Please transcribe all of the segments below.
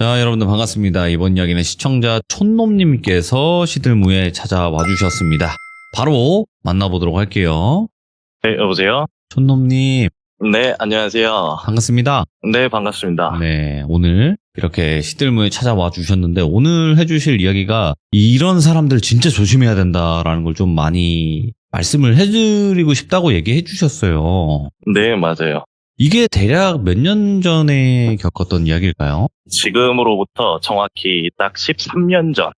자, 여러분들 반갑습니다. 이번 이야기는 시청자 촌놈님께서 시들무에 찾아와 주셨습니다. 바로 만나보도록 할게요. 네, 여보세요? 촌놈님, 네, 안녕하세요. 반갑습니다. 네, 반갑습니다. 네, 오늘 이렇게 시들무에 찾아와 주셨는데 오늘 해주실 이야기가 이런 사람들 진짜 조심해야 된다라는 걸 좀 많이 말씀을 해드리고 싶다고 얘기해 주셨어요. 네, 맞아요. 이게 대략 몇 년 전에 겪었던 이야기일까요? 지금으로부터 정확히 딱 13년 전,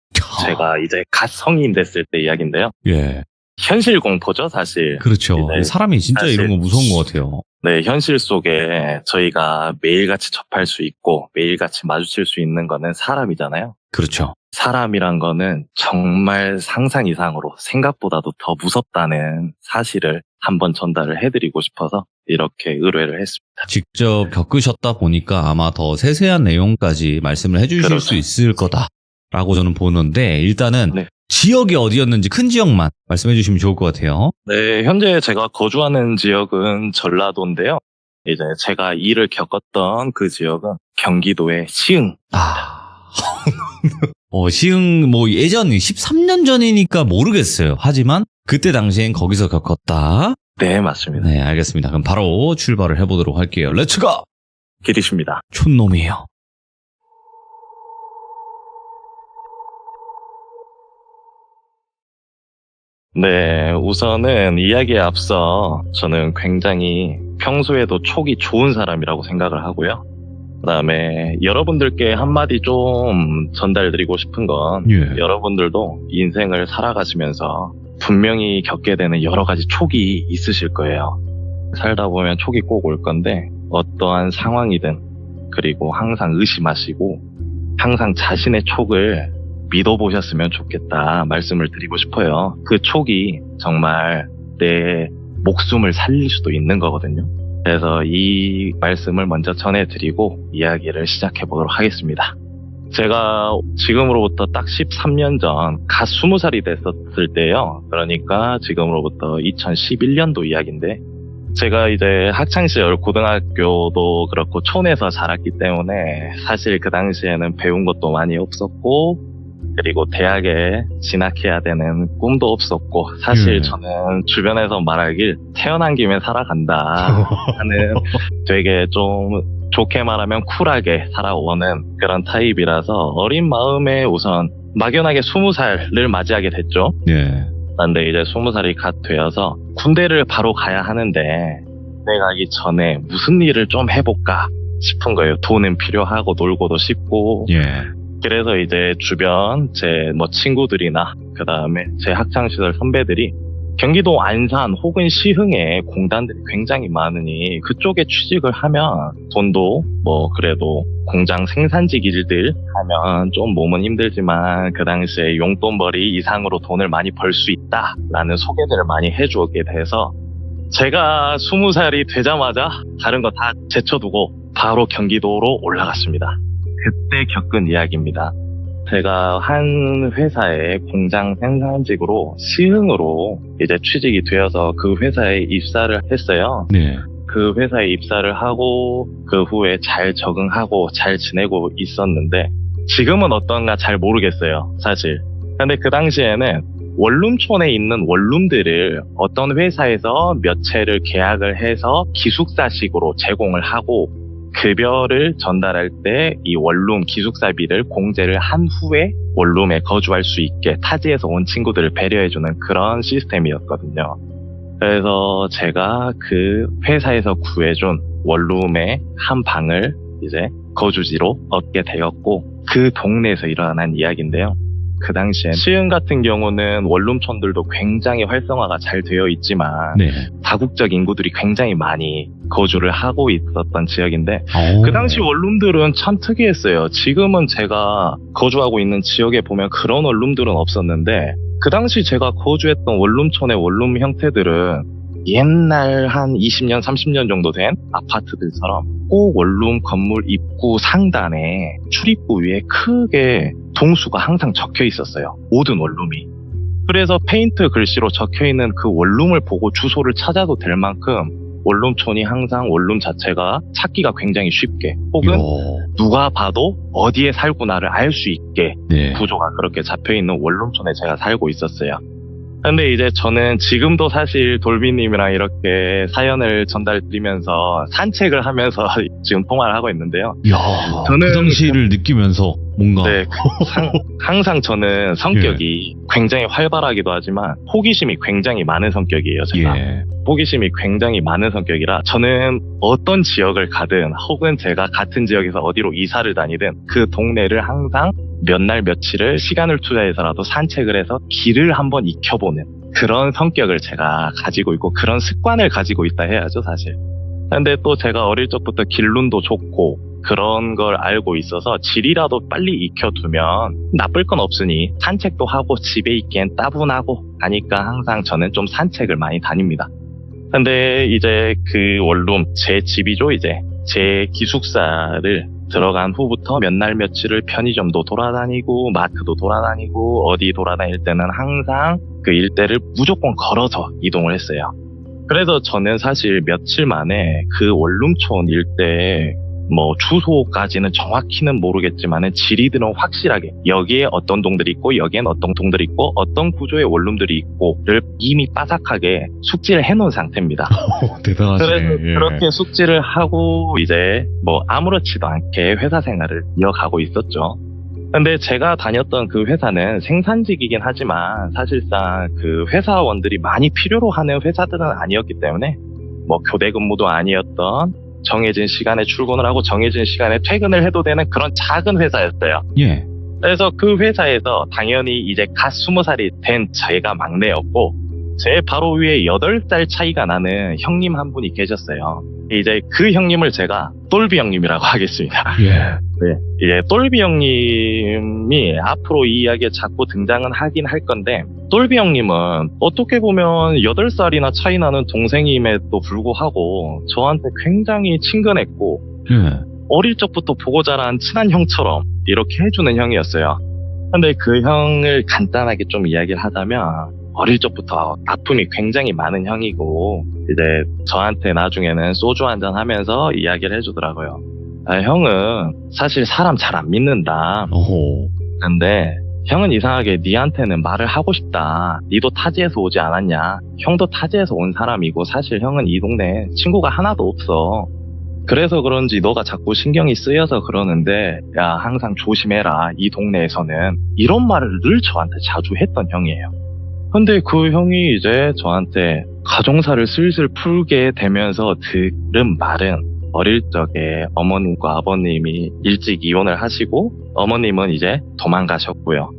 제가 이제 갓 성인 됐을 때 이야기인데요. 예, 현실 공포죠, 사실. 그렇죠. 네, 사람이 진짜 사실- 이런 거 무서운 것 같아요. 네, 현실 속에 저희가 매일같이 접할 수 있고, 매일같이 마주칠 수 있는 거는 사람이잖아요. 그렇죠. 사람이란 거는 정말 상상 이상으로 생각보다도 더 무섭다는 사실을 한번 전달을 해드리고 싶어서 이렇게 의뢰를 했습니다. 직접 겪으셨다 보니까 아마 더 세세한 내용까지 말씀을 해주실 그렇죠. 수 있을 거다라고 저는 보는데 일단은 네. 지역이 어디였는지 큰 지역만 말씀해 주시면 좋을 것 같아요. 네, 현재 제가 거주하는 지역은 전라도인데요. 이제 제가 일을 겪었던 그 지역은 경기도의 시흥. 시흥 예전 13년 전이니까 모르겠어요. 하지만 그때 당시엔 거기서 겪었다. 네, 맞습니다. 네, 알겠습니다. 그럼 바로 출발을 해보도록 할게요. 렛츠고! 기리십니다. 촌놈이에요. 네, 우선은 이야기에 앞서 저는 굉장히 평소에도 촉이 좋은 사람이라고 생각을 하고요. 그다음에 여러분들께 한마디 좀 전달드리고 싶은 건 예. 여러분들도 인생을 살아가시면서 분명히 겪게 되는 여러 가지 촉이 있으실 거예요. 살다 보면 촉이 꼭 올 건데 어떠한 상황이든 그리고 항상 의심하시고 항상 자신의 촉을 믿어보셨으면 좋겠다 말씀을 드리고 싶어요. 그 촉이 정말 내 목숨을 살릴 수도 있는 거거든요. 그래서 이 말씀을 먼저 전해드리고 이야기를 시작해보도록 하겠습니다. 제가 지금으로부터 딱 13년 전 갓 20살이 됐었을 때요. 그러니까 지금으로부터 2011년도 이야기인데 제가 이제 학창시절 고등학교도 그렇고 촌에서 자랐기 때문에 사실 그 당시에는 배운 것도 많이 없었고 그리고 대학에 진학해야 되는 꿈도 없었고 사실 저는 주변에서 말하길 태어난 김에 살아간다 하는 되게 좀 좋게 말하면 쿨하게 살아오는 그런 타입이라서 어린 마음에 우선 막연하게 20살을 맞이하게 됐죠. 예. 그런데 이제 20살이 갓 되어서 군대를 바로 가야 하는데 군대 가기 전에 무슨 일을 좀 해볼까 싶은 거예요. 돈은 필요하고 놀고도 싶고 예. 그래서 이제 주변 제 친구들이나 그 다음에 제 학창시절 선배들이 경기도 안산 혹은 시흥에 공단들이 굉장히 많으니 그쪽에 취직을 하면 돈도 그래도 공장 생산직 일들 하면 좀 몸은 힘들지만 그 당시에 용돈벌이 이상으로 돈을 많이 벌 수 있다라는 소개들을 많이 해주게 돼서 제가 20살이 되자마자 다른 거 다 제쳐두고 바로 경기도로 올라갔습니다. 그때 겪은 이야기입니다. 제가 한 회사의 공장 생산직으로 시흥으로 이제 취직이 되어서 그 회사에 입사를 했어요. 네. 그 회사에 입사를 하고 그 후에 잘 적응하고 잘 지내고 있었는데 지금은 어떤가 잘 모르겠어요, 사실. 근데 그 당시에는 원룸촌에 있는 원룸들을 어떤 회사에서 몇 채를 계약을 해서 기숙사식으로 제공을 하고 급여를 전달할 때 이 원룸 기숙사비를 공제를 한 후에 원룸에 거주할 수 있게 타지에서 온 친구들을 배려해주는 그런 시스템이었거든요. 그래서 제가 그 회사에서 구해준 원룸의 한 방을 이제 거주지로 얻게 되었고 그 동네에서 일어난 이야기인데요. 그 당시에 시흥 같은 경우는 원룸촌들도 굉장히 활성화가 잘 되어 있지만 네. 다국적 인구들이 굉장히 많이 거주를 하고 있었던 지역인데 오. 그 당시 원룸들은 참 특이했어요. 지금은 제가 거주하고 있는 지역에 보면 그런 원룸들은 없었는데 그 당시 제가 거주했던 원룸촌의 원룸 형태들은 옛날 한 20년, 30년 정도 된 아파트들처럼 꼭 원룸 건물 입구 상단에 출입구 위에 크게 동수가 항상 적혀 있었어요. 모든 원룸이. 그래서 페인트 글씨로 적혀 있는 그 원룸을 보고 주소를 찾아도 될 만큼 원룸촌이 항상 원룸 자체가 찾기가 굉장히 쉽게 혹은 이야. 누가 봐도 어디에 살구나를 알 수 있게 네. 구조가 그렇게 잡혀있는 원룸촌에 제가 살고 있었어요. 근데 이제 저는 지금도 사실 돌비님이랑 이렇게 사연을 전달드리면서 산책을 하면서 지금 통화를 하고 있는데요. 이야, 그 저는 당시를 느끼면서 뭔가 네, 항상 저는 성격이 굉장히 활발하기도 하지만 호기심이 굉장히 많은 성격이에요, 제가. 예. 호기심이 굉장히 많은 성격이라 저는 어떤 지역을 가든 혹은 제가 같은 지역에서 어디로 이사를 다니든 그 동네를 항상 몇 날 며칠을 시간을 투자해서라도 산책을 해서 길을 한번 익혀보는 그런 성격을 제가 가지고 있고 그런 습관을 가지고 있다 해야죠, 사실. 근데 또 제가 어릴 적부터 길눈도 좋고 그런 걸 알고 있어서 질이라도 빨리 익혀두면 나쁠 건 없으니 산책도 하고 집에 있기엔 따분하고 하니까 항상 저는 좀 산책을 많이 다닙니다. 근데 이제 그 원룸, 제 집이죠, 이제. 제 기숙사를 들어간 후부터 몇 날 며칠을 편의점도 돌아다니고 마트도 돌아다니고 어디 돌아다닐 때는 항상 그 일대를 무조건 걸어서 이동을 했어요. 그래서 저는 사실 며칠 만에 그 원룸촌 일대에 뭐 주소까지는 정확히는 모르겠지만은 지리들은 확실하게 여기에 어떤 동들이 있고 여기엔 어떤 동들이 있고 어떤 구조의 원룸들이 있고를 이미 빠삭하게 숙지를 해놓은 상태입니다. 대단하시네. 그래서 예. 그렇게 숙지를 하고 이제 뭐 아무렇지도 않게 회사 생활을 이어가고 있었죠. 근데 제가 다녔던 그 회사는 생산직이긴 하지만 사실상 그 회사원들이 많이 필요로 하는 회사들은 아니었기 때문에 뭐 교대 근무도 아니었던 정해진 시간에 출근을 하고 정해진 시간에 퇴근을 해도 되는 그런 작은 회사였어요. 예. 그래서 그 회사에서 당연히 이제 갓 20살이 된 제가 막내였고 제 바로 위에 8살 차이가 나는 형님 한 분이 계셨어요. 이제 그 형님을 제가 똘비 형님이라고 하겠습니다. 예. 네, 이제 똘비 형님이 앞으로 이 이야기에 자꾸 등장은 하긴 할 건데 똘비 형님은 어떻게 보면 8살이나 차이 나는 동생임에도 불구하고 저한테 굉장히 친근했고 예. 어릴 적부터 보고 자란 친한 형처럼 이렇게 해주는 형이었어요. 근데 그 형을 간단하게 좀 이야기를 하자면 어릴 적부터 아픔이 굉장히 많은 형이고 이제 저한테 나중에는 소주 한잔 하면서 이야기를 해주더라고요. 아, 형은 사실 사람 잘 안 믿는다. 오호. 근데 형은 이상하게 니한테는 말을 하고 싶다. 니도 타지에서 오지 않았냐. 형도 타지에서 온 사람이고 사실 형은 이 동네에 친구가 하나도 없어. 그래서 그런지 너가 자꾸 신경이 쓰여서 그러는데 야 항상 조심해라. 이 동네에서는 이런 말을 늘 저한테 자주 했던 형이에요. 근데 그 형이 이제 저한테 가정사를 슬슬 풀게 되면서 들은 말은 어릴 적에 어머님과 아버님이 일찍 이혼을 하시고 어머님은 이제 도망가셨고요.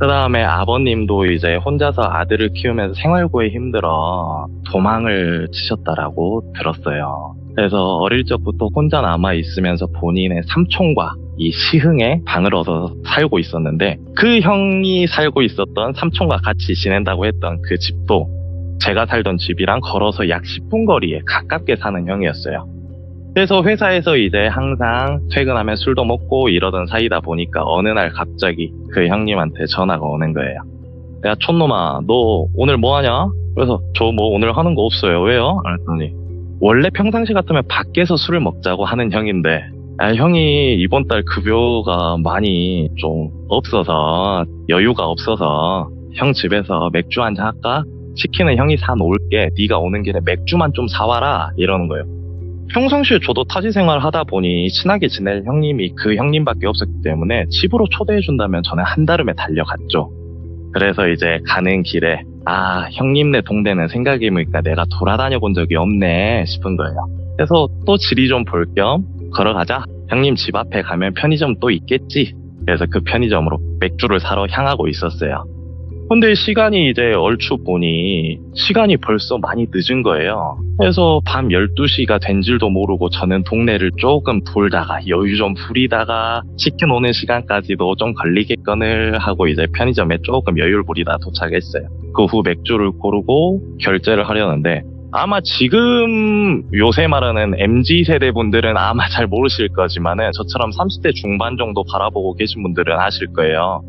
그 다음에 아버님도 이제 혼자서 아들을 키우면서 생활고에 힘들어 도망을 치셨다라고 들었어요. 그래서 어릴 적부터 혼자 남아 있으면서 본인의 삼촌과 이 시흥에 방을 얻어서 살고 있었는데 그 형이 살고 있었던 삼촌과 같이 지낸다고 했던 그 집도 제가 살던 집이랑 걸어서 약 10분 거리에 가깝게 사는 형이었어요. 그래서 회사에서 이제 항상 퇴근하면 술도 먹고 이러던 사이다 보니까 어느 날 갑자기 그 형님한테 전화가 오는 거예요. 야 촌놈아 너 오늘 뭐 하냐? 그래서 저 뭐 오늘 하는 거 없어요. 왜요? 그랬더니 원래 평상시 같으면 밖에서 술을 먹자고 하는 형인데 형이 이번 달 급여가 많이 좀 없어서 여유가 없어서 형 집에서 맥주 한잔 할까? 치킨은 형이 사놓을게. 네가 오는 길에 맥주만 좀 사와라 이러는 거예요. 평상시에 저도 타지 생활을 하다 보니 친하게 지낼 형님이 그 형님밖에 없었기 때문에 집으로 초대해준다면 저는 한달음에 달려갔죠. 그래서 이제 가는 길에 형님네 동네는 생각해보니까 내가 돌아다녀 본 적이 없네 싶은 거예요. 그래서 또 지리 좀 볼 겸 걸어가자. 형님 집 앞에 가면 편의점 또 있겠지. 그래서 그 편의점으로 맥주를 사러 향하고 있었어요. 근데 시간이 이제 얼추 보니 시간이 벌써 많이 늦은 거예요. 그래서 밤 12시가 된 줄도 모르고 저는 동네를 조금 돌다가 여유 좀 부리다가 치킨 오는 시간까지도 좀 걸리겠거늘 하고 이제 편의점에 조금 여유를 부리다 도착했어요. 그 후 맥주를 고르고 결제를 하려는데 아마 지금 요새 말하는 MZ세대 분들은 아마 잘 모르실 거지만은 저처럼 30대 중반 정도 바라보고 계신 분들은 아실 거예요.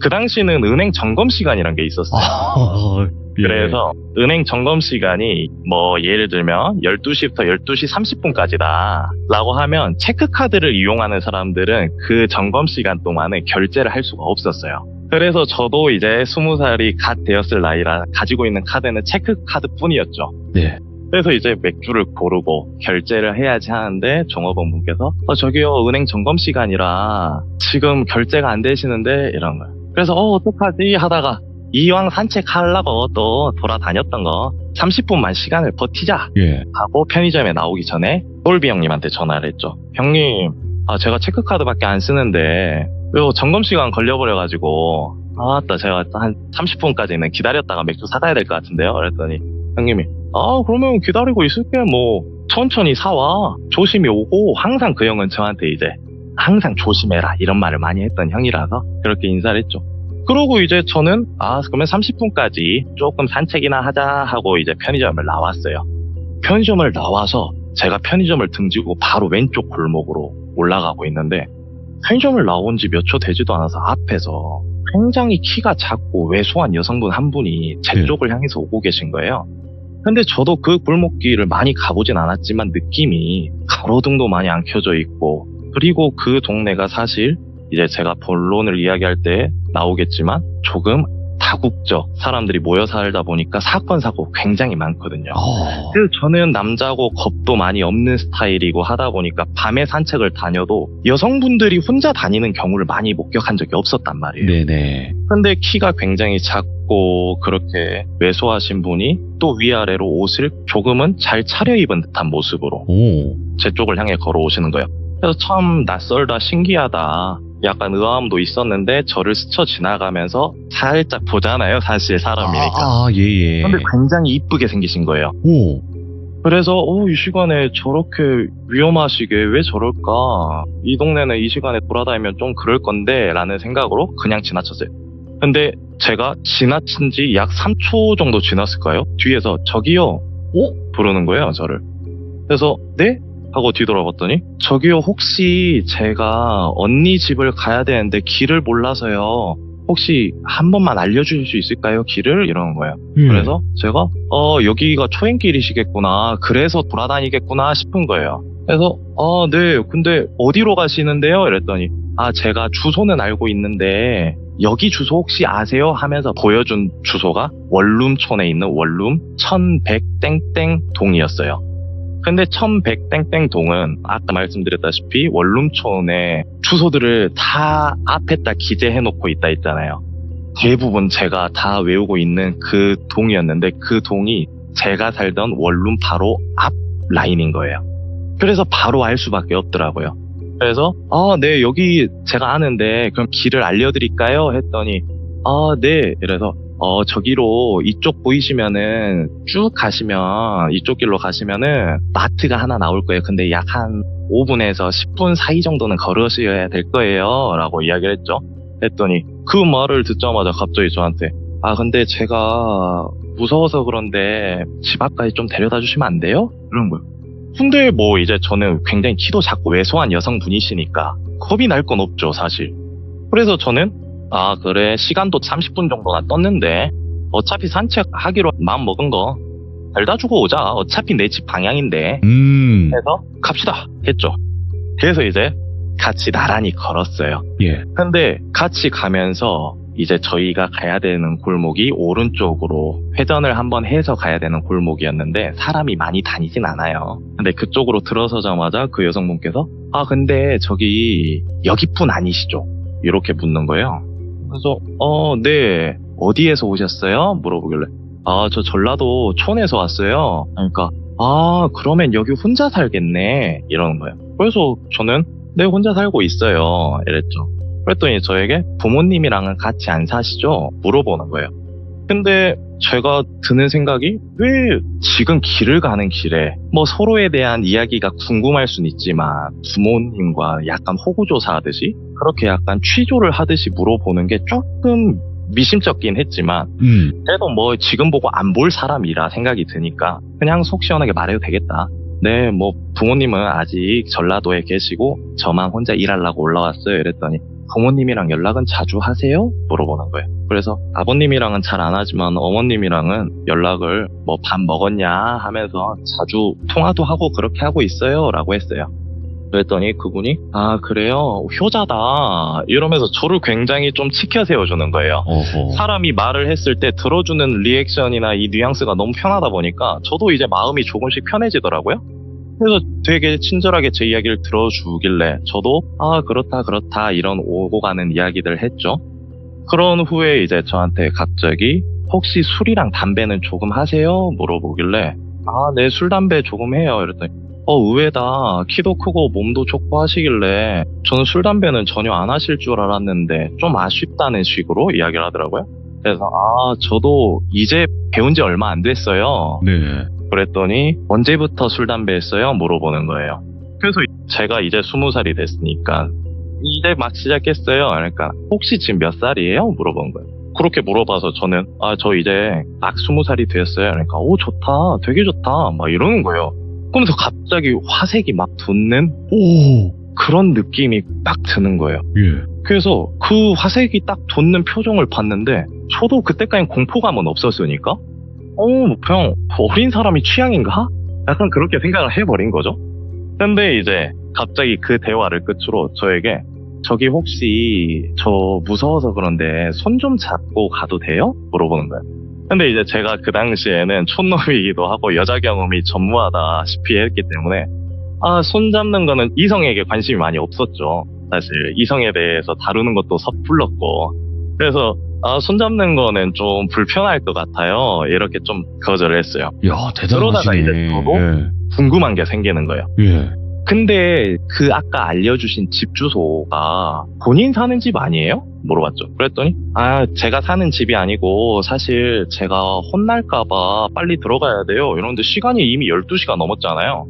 그 당시는 은행 점검 시간이란 게 있었어요. 그래서 은행 점검 시간이 뭐 예를 들면 12시부터 12시 30분까지다 라고 하면 체크카드를 이용하는 사람들은 그 점검 시간 동안에 결제를 할 수가 없었어요. 그래서 저도 이제 20살이 갓 되었을 나이라 가지고 있는 카드는 체크카드 뿐이었죠. 네. 그래서 이제 맥주를 고르고 결제를 해야지 하는데 종업원분께서 저기요 은행 점검 시간이라 지금 결제가 안 되시는데 이런 거예요. 그래서 어떡하지 하다가 이왕 산책하려고 또 돌아다녔던 거 30분만 시간을 버티자 예. 하고 편의점에 나오기 전에 똘비 형님한테 전화를 했죠. 형님 제가 체크카드밖에 안 쓰는데 요 점검 시간 걸려버려가지고 아따 제가 한 30분까지는 기다렸다가 맥주 사가야 될 것 같은데요. 그랬더니 형님이 그러면 기다리고 있을게 뭐 천천히 사와 조심히 오고 항상 그 형은 저한테 이제 항상 조심해라 이런 말을 많이 했던 형이라서 그렇게 인사를 했죠. 그러고 이제 저는 그러면 30분까지 조금 산책이나 하자 하고 이제 편의점을 나왔어요. 편의점을 나와서 제가 편의점을 등지고 바로 왼쪽 골목으로 올라가고 있는데 편의점을 나온 지 몇 초 되지도 않아서 앞에서 굉장히 키가 작고 왜소한 여성분 한 분이 제 쪽을 향해서 오고 계신 거예요. 근데 저도 그 골목길을 많이 가보진 않았지만 느낌이 가로등도 많이 안 켜져 있고 그리고 그 동네가 사실 이제 제가 본론을 이야기할 때 나오겠지만 조금 다국적 사람들이 모여 살다 보니까 사건 사고 굉장히 많거든요. 그래서 저는 남자고 겁도 많이 없는 스타일이고 하다 보니까 밤에 산책을 다녀도 여성분들이 혼자 다니는 경우를 많이 목격한 적이 없었단 말이에요. 네네. 근데 키가 굉장히 작고 그렇게 왜소하신 분이 또 위아래로 옷을 조금은 잘 차려입은 듯한 모습으로 제 쪽을 향해 걸어오시는 거예요. 그래서 참 낯설다 신기하다 약간 의아함도 있었는데 저를 스쳐 지나가면서 살짝 보잖아요. 사실 사람이니까. 예예. 근데 굉장히 이쁘게 생기신 거예요. 그래서 이 시간에 저렇게 위험하시게 왜 저럴까? 이 동네는 이 시간에 돌아다니면 좀 그럴 건데 라는 생각으로 그냥 지나쳤어요. 근데 제가 지나친 지 약 3초 정도 지났을까요? 뒤에서 저기요 부르는 거예요 저를. 그래서 네? 하고 뒤돌아봤더니 저기요 혹시 제가 언니 집을 가야 되는데 길을 몰라서요 혹시 한 번만 알려주실 수 있을까요 길을? 이러는 거예요. 그래서 제가 여기가 초행길이시겠구나 그래서 돌아다니겠구나 싶은 거예요. 그래서 네 근데 어디로 가시는데요? 이랬더니 제가 주소는 알고 있는데 여기 주소 혹시 아세요? 하면서 보여준 주소가 원룸촌에 있는 원룸 1100땡땡 동이었어요. 근데 1100땡땡 동은 아까 말씀드렸다시피 원룸촌에 주소들을 다 앞에다 기재해놓고 있다 했잖아요. 대부분 제가 다 외우고 있는 그 동이었는데 그 동이 제가 살던 원룸 바로 앞 라인인 거예요. 그래서 바로 알 수밖에 없더라고요. 그래서 네 여기 제가 아는데 그럼 길을 알려드릴까요? 했더니 네 이래서 저기로 이쪽 보이시면은 쭉 가시면 이쪽 길로 가시면은 마트가 하나 나올 거예요. 근데 약 한 5분에서 10분 사이 정도는 걸으셔야 될 거예요 라고 이야기를 했죠. 했더니 그 말을 듣자마자 갑자기 저한테 근데 제가 무서워서 그런데 집 앞까지 좀 데려다 주시면 안 돼요? 이런 거예요. 근데 뭐 이제 저는 굉장히 키도 작고 왜소한 여성분이시니까 겁이 날 건 없죠 사실. 그래서 저는 그래 시간도 30분 정도나 떴는데 어차피 산책하기로 마음 먹은 거 데려다 주고 오자 어차피 내 집 방향인데 해서 갑시다 했죠. 그래서 이제 같이 나란히 걸었어요. 근데 같이 가면서 이제 저희가 가야 되는 골목이 오른쪽으로 회전을 한번 해서 가야 되는 골목이었는데 사람이 많이 다니진 않아요. 근데 그쪽으로 들어서자마자 그 여성분께서 근데 저기 여기 분 아니시죠? 이렇게 묻는 거예요. 그래서 네 어디에서 오셨어요? 물어보길래 저 전라도 촌에서 왔어요. 그러니까 그러면 여기 혼자 살겠네 이러는 거예요. 그래서 저는 네 혼자 살고 있어요 이랬죠. 그랬더니 저에게 부모님이랑은 같이 안 사시죠? 물어보는 거예요. 근데 제가 드는 생각이 왜 지금 길을 가는 길에 뭐 서로에 대한 이야기가 궁금할 순 있지만 부모님과 약간 호구조사하듯이 그렇게 약간 취조를 하듯이 물어보는 게 조금 미심쩍긴 했지만 그래도 뭐 지금 보고 안 볼 사람이라 생각이 드니까 그냥 속 시원하게 말해도 되겠다. 네, 뭐 부모님은 아직 전라도에 계시고 저만 혼자 일하려고 올라왔어요. 이랬더니 부모님이랑 연락은 자주 하세요? 물어보는 거예요. 그래서 아버님이랑은 잘 안 하지만 어머님이랑은 연락을 뭐 밥 먹었냐 하면서 자주 통화도 하고 그렇게 하고 있어요 라고 했어요. 그랬더니 그분이 아 그래요? 효자다 이러면서 저를 굉장히 좀 치켜 세워주는 거예요. 어허. 사람이 말을 했을 때 들어주는 리액션이나 이 뉘앙스가 너무 편하다 보니까 저도 이제 마음이 조금씩 편해지더라고요. 그래서 되게 친절하게 제 이야기를 들어주길래 저도 아 그렇다 이런 오고 가는 이야기들 했죠. 그런 후에 이제 저한테 갑자기 혹시 술이랑 담배는 조금 하세요? 물어보길래 아 네 술 담배 조금 해요. 이랬더니 의외다. 키도 크고 몸도 좋고 하시길래 저는 술 담배는 전혀 안 하실 줄 알았는데 좀 아쉽다는 식으로 이야기를 하더라고요. 그래서 아 저도 이제 배운 지 얼마 안 됐어요. 네. 그랬더니 언제부터 술 담배 했어요? 물어보는 거예요. 그래서 제가 이제 20살이 됐으니까 이제 막 시작했어요. 그러니까 혹시 지금 몇 살이에요? 물어본 거예요. 그렇게 물어봐서 저는 아 저 이제 막 20살이 됐어요. 그러니까 오 좋다 되게 좋다 막 이러는 거예요. 그러면서 갑자기 화색이 막 돋는 오. 그런 느낌이 딱 드는 거예요. 예. 그래서 그 화색이 딱 돋는 표정을 봤는데 저도 그때까지 공포감은 없었으니까 그냥 어린 사람이 취향인가? 약간 그렇게 생각을 해버린 거죠. 근데 이제 갑자기 그 대화를 끝으로 저에게 저기 혹시 저 무서워서 그런데 손 좀 잡고 가도 돼요? 물어보는 거예요. 근데 이제 제가 그 당시에는 촌놈이기도 하고 여자 경험이 전무하다시피 했기 때문에 손 잡는 거는 이성에게 관심이 많이 없었죠. 사실 이성에 대해서 다루는 것도 섣불렀고 그래서 손 잡는 거는 좀 불편할 것 같아요. 이렇게 좀 거절을 했어요. 야, 그러다가 대단하시네. 이제 저도 예. 궁금한 게 생기는 거예요. 예. 근데 그 아까 알려주신 집 주소가 본인 사는 집 아니에요? 물어봤죠. 그랬더니 제가 사는 집이 아니고 사실 제가 혼날까봐 빨리 들어가야 돼요. 이러는데 시간이 이미 12시가 넘었잖아요.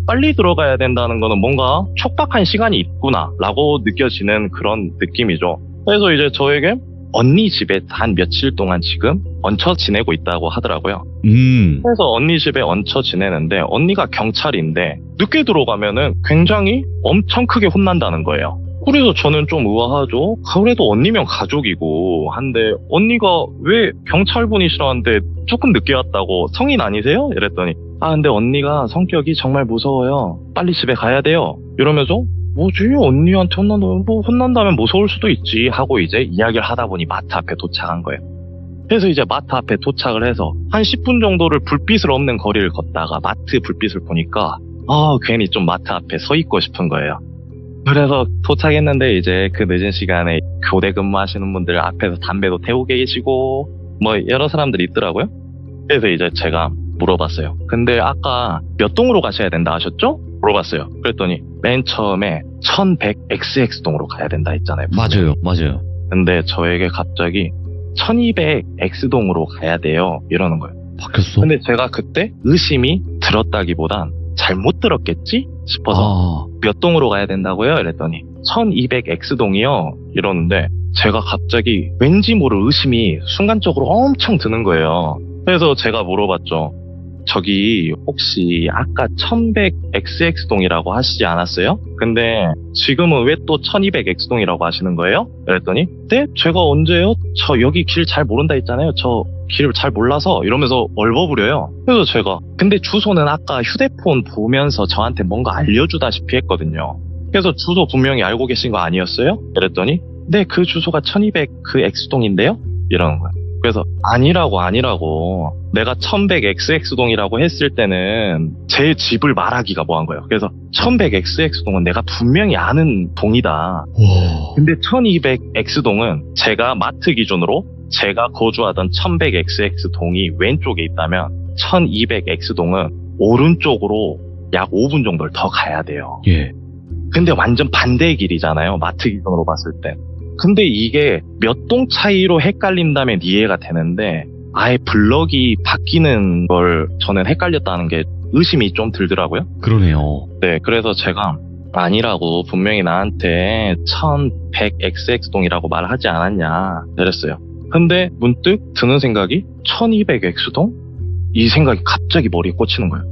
빨리 들어가야 된다는 거는 뭔가 촉박한 시간이 있구나 라고 느껴지는 그런 느낌이죠. 그래서 이제 저에게 언니 집에 한 며칠 동안 지금 얹혀 지내고 있다고 하더라고요. 그래서 언니 집에 얹혀 지내는데 언니가 경찰인데 늦게 들어가면은 굉장히 엄청 크게 혼난다는 거예요. 그래서 저는 좀 의아하죠. 그래도 언니면 가족이고 한데 언니가 왜 경찰분이시라는데 조금 늦게 왔다고 성인 아니세요? 이랬더니 근데 언니가 성격이 정말 무서워요. 빨리 집에 가야 돼요. 이러면서 뭐지? 언니한테 혼난다면 무서울 수도 있지 하고 이제 이야기를 하다 보니 마트 앞에 도착한 거예요. 그래서 이제 마트 앞에 도착을 해서 한 10분 정도를 불빛을 없는 거리를 걷다가 마트 불빛을 보니까 괜히 좀 마트 앞에 서 있고 싶은 거예요. 그래서 도착했는데 이제 그 늦은 시간에 교대 근무하시는 분들 앞에서 담배도 태우고 계시고 뭐 여러 사람들이 있더라고요. 그래서 이제 제가 물어봤어요. 근데 아까 몇 동으로 가셔야 된다 하셨죠? 물어봤어요. 그랬더니 맨 처음에 1100XX동으로 가야 된다 했잖아요. 맞아요. 근데 저에게 갑자기 1200X동으로 가야 돼요. 이러는 거예요. 바뀌었어? 근데 제가 그때 의심이 들었다기보단 잘못 들었겠지 싶어서 몇 동으로 가야 된다고요? 이랬더니 1200X동이요. 이러는데 제가 갑자기 왠지 모를 의심이 순간적으로 엄청 드는 거예요. 그래서 제가 물어봤죠. 저기 혹시 아까 1100XX동이라고 하시지 않았어요? 근데 지금은 왜 또 1200X동이라고 하시는 거예요? 그랬더니 네? 제가 언제요? 저 여기 길 잘 모른다 했잖아요. 저 길을 잘 몰라서 이러면서 얼버무려요. 그래서 제가 근데 주소는 아까 휴대폰 보면서 저한테 뭔가 알려주다시피 했거든요. 그래서 주소 분명히 알고 계신 거 아니었어요? 그랬더니 네, 그 주소가 1200 그 X동인데요? 이러는 거예요. 그래서 아니라고 내가 1100XX동이라고 했을 때는 제 집을 말하기가 뭐한 거예요. 그래서 1100XX동은 내가 분명히 아는 동이다. 와. 근데 1200X동은 제가 마트 기준으로 제가 거주하던 1100XX동이 왼쪽에 있다면 1200X동은 오른쪽으로 약 5분 정도를 더 가야 돼요. 예. 근데 완전 반대의 길이잖아요. 마트 기준으로 봤을 때. 근데 이게 몇 동 차이로 헷갈린다면 이해가 되는데 아예 블럭이 바뀌는 걸 저는 헷갈렸다는 게 의심이 좀 들더라고요. 그러네요. 네, 그래서 제가 아니라고 분명히 나한테 1100XX동이라고 말하지 않았냐 이랬어요. 근데 문득 드는 생각이 1200X동? 이 생각이 갑자기 머리에 꽂히는 거예요.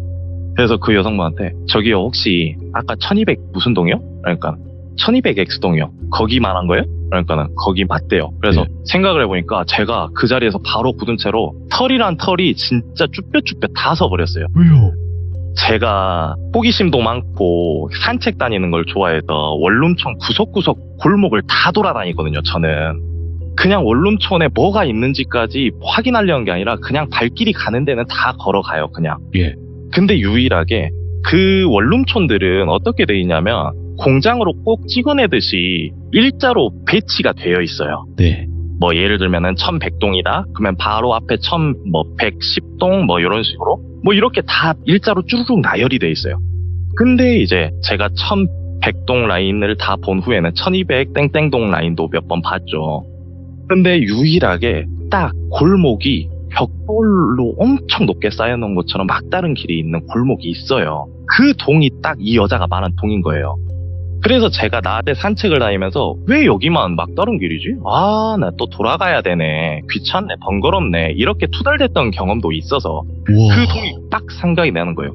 그래서 그 여성분한테 저기요 혹시 아까 1200 무슨 동이요? 그러니까 1200X동이요. 거기 말한 거예요? 그러니까는 거기 맞대요. 그래서 네. 생각을 해보니까 제가 그 자리에서 바로 굳은 채로 털이란 털이 진짜 쭈뼛쭈뼛 다 서버렸어요. 왜요? 제가 호기심도 많고 산책 다니는 걸 좋아해서 원룸촌 구석구석 골목을 다 돌아다니거든요. 저는 그냥 원룸촌에 뭐가 있는지까지 확인하려는 게 아니라 그냥 발길이 가는 데는 다 걸어가요. 그냥. 예. 근데 유일하게 그 원룸촌들은 어떻게 돼 있냐면 공장으로 꼭 찍어내듯이 일자로 배치가 되어 있어요. 네. 뭐 예를 들면은 1100동이다. 그러면 바로 앞에 1110동 뭐 이런 식으로 뭐 이렇게 다 일자로 쭈루룩 나열이 돼 있어요. 근데 이제 제가 1100동 라인을 다 본 후에는 1200 땡땡동 라인도 몇 번 봤죠. 근데 유일하게 딱 골목이 벽돌로 엄청 높게 쌓여놓은 것처럼 막다른 길이 있는 골목이 있어요. 그 동이 딱 이 여자가 말한 동인 거예요. 그래서 제가 낮에 산책을 다니면서 왜 여기만 막다른 길이지? 아, 나 또 돌아가야 되네. 귀찮네. 번거롭네. 이렇게 투덜댔던 경험도 있어서 우와. 그 동이 딱 생각이 나는 거예요.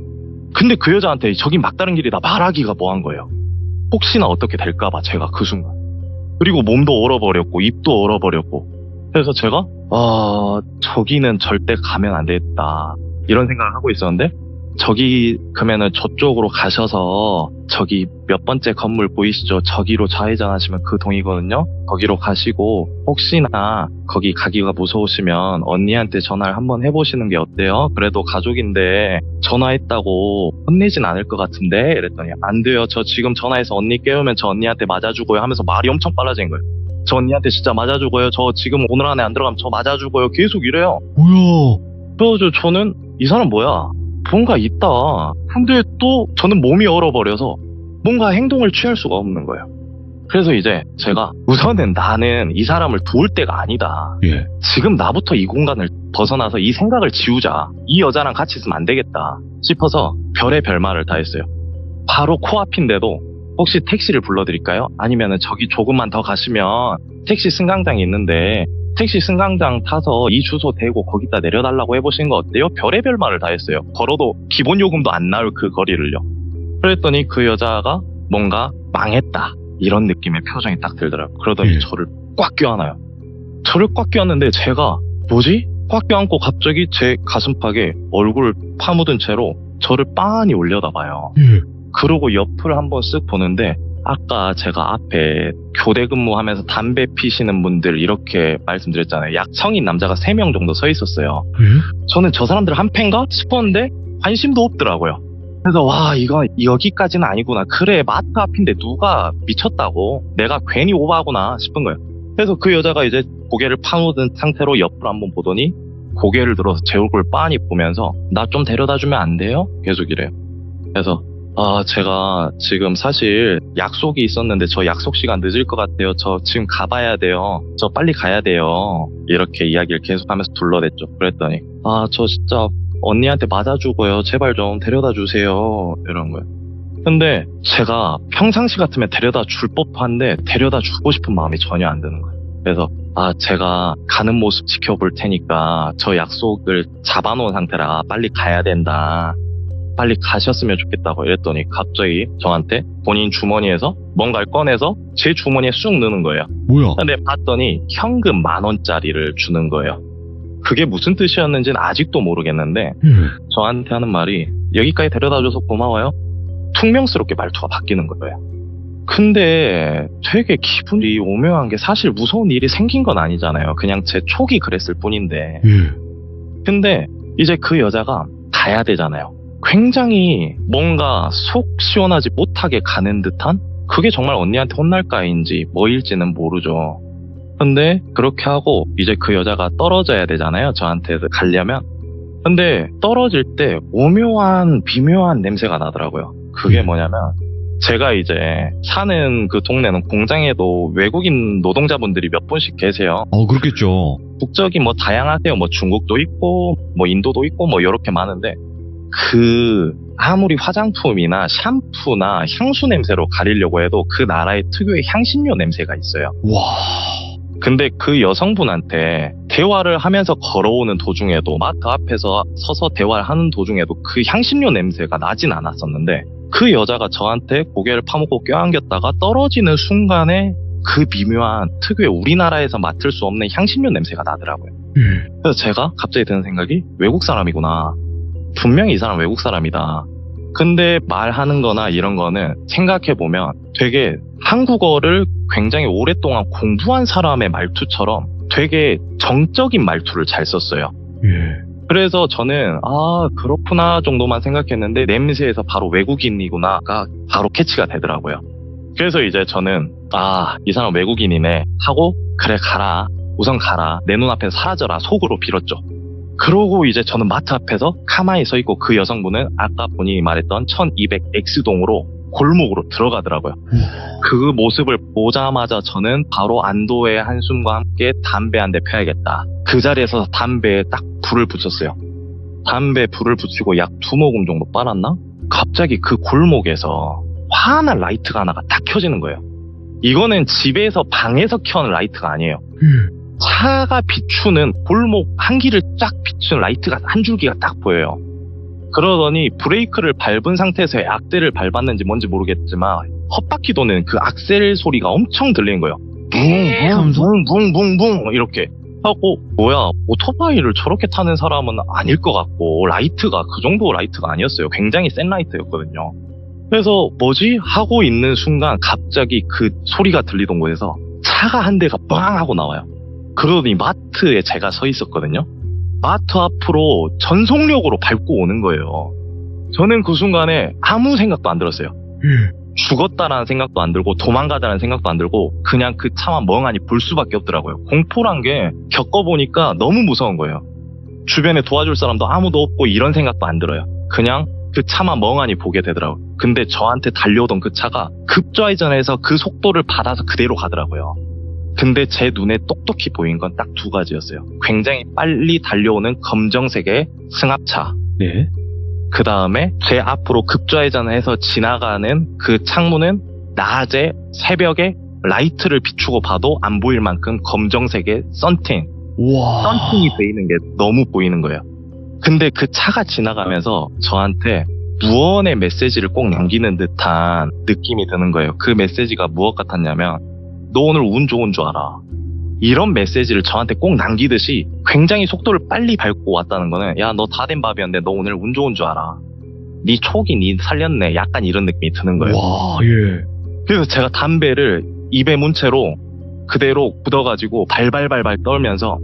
근데 그 여자한테 저기 막다른 길이다 말하기가 뭐한 거예요. 혹시나 어떻게 될까봐 제가 그 순간. 그리고 몸도 얼어버렸고 입도 얼어버렸고 그래서 제가 저기는 절대 가면 안 되겠다 이런 생각을 하고 있었는데 저기 그러면은 저쪽으로 가셔서 저기 몇 번째 건물 보이시죠? 저기로 좌회전하시면 그 동이거든요. 거기로 가시고 혹시나 거기 가기가 무서우시면 언니한테 전화를 한번 해보시는 게 어때요? 그래도 가족인데 전화했다고 혼내진 않을 것 같은데 이랬더니 안 돼요. 저 지금 전화해서 언니 깨우면 저 언니한테 맞아주고요 하면서 말이 엄청 빨라진 거예요. 저 언니한테 진짜 맞아주고요. 저 지금 오늘 안에 안 들어가면 저 맞아주고요. 계속 이래요. 뭐야? 그래서 저는 이 사람 뭐야? 뭔가 있다. 근데 또 저는 몸이 얼어버려서 뭔가 행동을 취할 수가 없는 거예요. 그래서 이제 제가 우선은 나는 이 사람을 도울 때가 아니다. 예. 지금 나부터 이 공간을 벗어나서 이 생각을 지우자. 이 여자랑 같이 있으면 안 되겠다 싶어서 별의 별말을 다 했어요. 바로 코앞인데도 혹시 택시를 불러드릴까요? 아니면 저기 조금만 더 가시면 택시 승강장이 있는데 택시 승강장 타서 이 주소 대고 거기다 내려달라고 해보신 거 어때요? 별의별 말을 다 했어요. 걸어도 기본 요금도 안 나올 그 거리를요. 그랬더니 그 여자가 뭔가 망했다 이런 느낌의 표정이 딱 들더라고요. 그러더니 저를 꽉 껴안아요. 저를 꽉 껴안는데 제가 뭐지? 꽉 껴안고 갑자기 제 가슴팍에 얼굴 파묻은 채로 저를 빤히 올려다봐요. 예. 그러고 옆을 한번 쓱 보는데 아까 제가 앞에 교대 근무하면서 담배 피시는 분들 이렇게 말씀드렸잖아요. 약 성인 남자가 3명 정도 서 있었어요. 예? 저는 저 사람들 한 팬가 싶었는데 관심도 없더라고요. 그래서 와 이거 여기까지는 아니구나. 그래 마트 앞인데 누가 미쳤다고 내가 괜히 오버하구나 싶은 거예요. 그래서 그 여자가 이제 고개를 파묻은 상태로 옆을 한번 보더니 고개를 들어서 제 얼굴 빤히 보면서 나 좀 데려다 주면 안 돼요? 계속 이래요. 그래서 제가 지금 사실 약속이 있었는데 저 약속 시간 늦을 것 같아요. 저 지금 가봐야 돼요. 저 빨리 가야 돼요. 이렇게 이야기를 계속하면서 둘러댔죠. 그랬더니 저 진짜 언니한테 맞아주고요. 제발 좀 데려다 주세요. 이런 거예요. 근데 제가 평상시 같으면 데려다 줄 법한데 데려다 주고 싶은 마음이 전혀 안 드는 거예요. 그래서 제가 가는 모습 지켜볼 테니까 저 약속을 잡아놓은 상태라 빨리 가야 된다. 빨리 가셨으면 좋겠다고 이랬더니 갑자기 저한테 본인 주머니에서 뭔가를 꺼내서 제 주머니에 쑥 넣는 거예요. 뭐야? 근데 봤더니 현금 10,000원짜리를 주는 거예요. 그게 무슨 뜻이었는지는 아직도 모르겠는데 예. 저한테 하는 말이 여기까지 데려다줘서 고마워요. 퉁명스럽게 말투가 바뀌는 거예요. 근데 되게 기분이 오묘한 게 사실 무서운 일이 생긴 건 아니잖아요. 그냥 제 촉이 그랬을 뿐인데. 예. 근데 이제 그 여자가 가야 되잖아요. 굉장히 뭔가 속 시원하지 못하게 가는 듯한? 그게 정말 언니한테 혼날까인지 뭐일지는 모르죠. 근데 그렇게 하고 이제 그 여자가 떨어져야 되잖아요. 저한테 가려면. 근데 떨어질 때 오묘한 비묘한 냄새가 나더라고요. 그게 뭐냐면 제가 이제 사는 그 동네는 공장에도 외국인 노동자분들이 몇 분씩 계세요. 그렇겠죠. 국적이 뭐 다양하세요. 뭐 중국도 있고 뭐 인도도 있고 뭐 이렇게 많은데 아무리 화장품이나 샴푸나 향수 냄새로 가리려고 해도 그 나라의 특유의 향신료 냄새가 있어요. 와. 근데 그 여성분한테 대화를 하면서 걸어오는 도중에도 마트 앞에서 서서 대화를 하는 도중에도 그 향신료 냄새가 나진 않았었는데 그 여자가 저한테 고개를 파묻고 껴안겼다가 떨어지는 순간에 그 미묘한 특유의 우리나라에서 맡을 수 없는 향신료 냄새가 나더라고요. 그래서 제가 갑자기 드는 생각이 외국 사람이구나. 분명히 이 사람 외국 사람이다. 근데 말하는 거나 이런 거는 생각해보면 되게 한국어를 굉장히 오랫동안 공부한 사람의 말투처럼 되게 정적인 말투를 잘 썼어요. 그래서 저는 그렇구나 정도만 생각했는데 냄새에서 바로 외국인이구나가 바로 캐치가 되더라고요. 그래서 이제 저는 이 사람 외국인이네 하고 그래 가라. 우선 가라. 내 눈앞에서 사라져라. 속으로 빌었죠. 그러고 이제 저는 마트 앞에서 가만히 서 있고 그 여성분은 아까 본인이 말했던 1200X동으로 골목으로 들어가더라고요. 그 모습을 보자마자 저는 바로 안도의 한숨과 함께 담배 한 대 펴야겠다. 그 자리에서 담배에 딱 불을 붙였어요. 담배 불을 붙이고 약 2모금 정도 빨았나? 갑자기 그 골목에서 환한 라이트가 하나가 딱 켜지는 거예요. 이거는 집에서 방에서 켜는 라이트가 아니에요. 차가 비추는 골목 한 길을 쫙 비추는 라이트가 한 줄기가 딱 보여요. 그러더니 브레이크를 밟은 상태에서 악셀을 밟았는지 뭔지 모르겠지만 헛바퀴 도는 그 악셀 소리가 엄청 들리는 거예요. 붕붕붕붕붕 이렇게 하고 뭐야 오토바이를 저렇게 타는 사람은 아닐 것 같고 라이트가 그 정도 라이트가 아니었어요. 굉장히 센 라이트였거든요. 그래서 뭐지? 하고 있는 순간 갑자기 그 소리가 들리던 곳에서 차가 한 대가 빵 하고 나와요. 그러더니 마트에 제가 서 있었거든요. 마트 앞으로 전속력으로 밟고 오는 거예요. 저는 그 순간에 아무 생각도 안 들었어요. 죽었다라는 생각도 안 들고 도망가다라는 생각도 안 들고 그냥 그 차만 멍하니 볼 수밖에 없더라고요. 공포란 게 겪어보니까 너무 무서운 거예요. 주변에 도와줄 사람도 아무도 없고 이런 생각도 안 들어요. 그냥 그 차만 멍하니 보게 되더라고요. 근데 저한테 달려오던 그 차가 급좌회전해서 그 속도를 받아서 그대로 가더라고요. 근데 제 눈에 똑똑히 보인 건 딱 2가지였어요. 굉장히 빨리 달려오는 검정색의 승합차. 네. 그 다음에 제 앞으로 급좌회전해서 지나가는 그 창문은 낮에 새벽에 라이트를 비추고 봐도 안 보일 만큼 검정색의 썬팅. 썬팅이 돼 있는 게 너무 보이는 거예요. 근데 그 차가 지나가면서 저한테 무언의 메시지를 꼭 남기는 듯한 느낌이 드는 거예요. 그 메시지가 무엇 같았냐면 너 오늘 운 좋은 줄 알아. 이런 메시지를 저한테 꼭 남기듯이 굉장히 속도를 빨리 밟고 왔다는 거는 야, 너 다 된 밥이었는데 너 오늘 운 좋은 줄 알아. 네 촉이 네 살렸네. 약간 이런 느낌이 드는 거예요. 와, 예. 그래서 제가 담배를 입에 문 채로 그대로 굳어가지고 발발발발 떨면서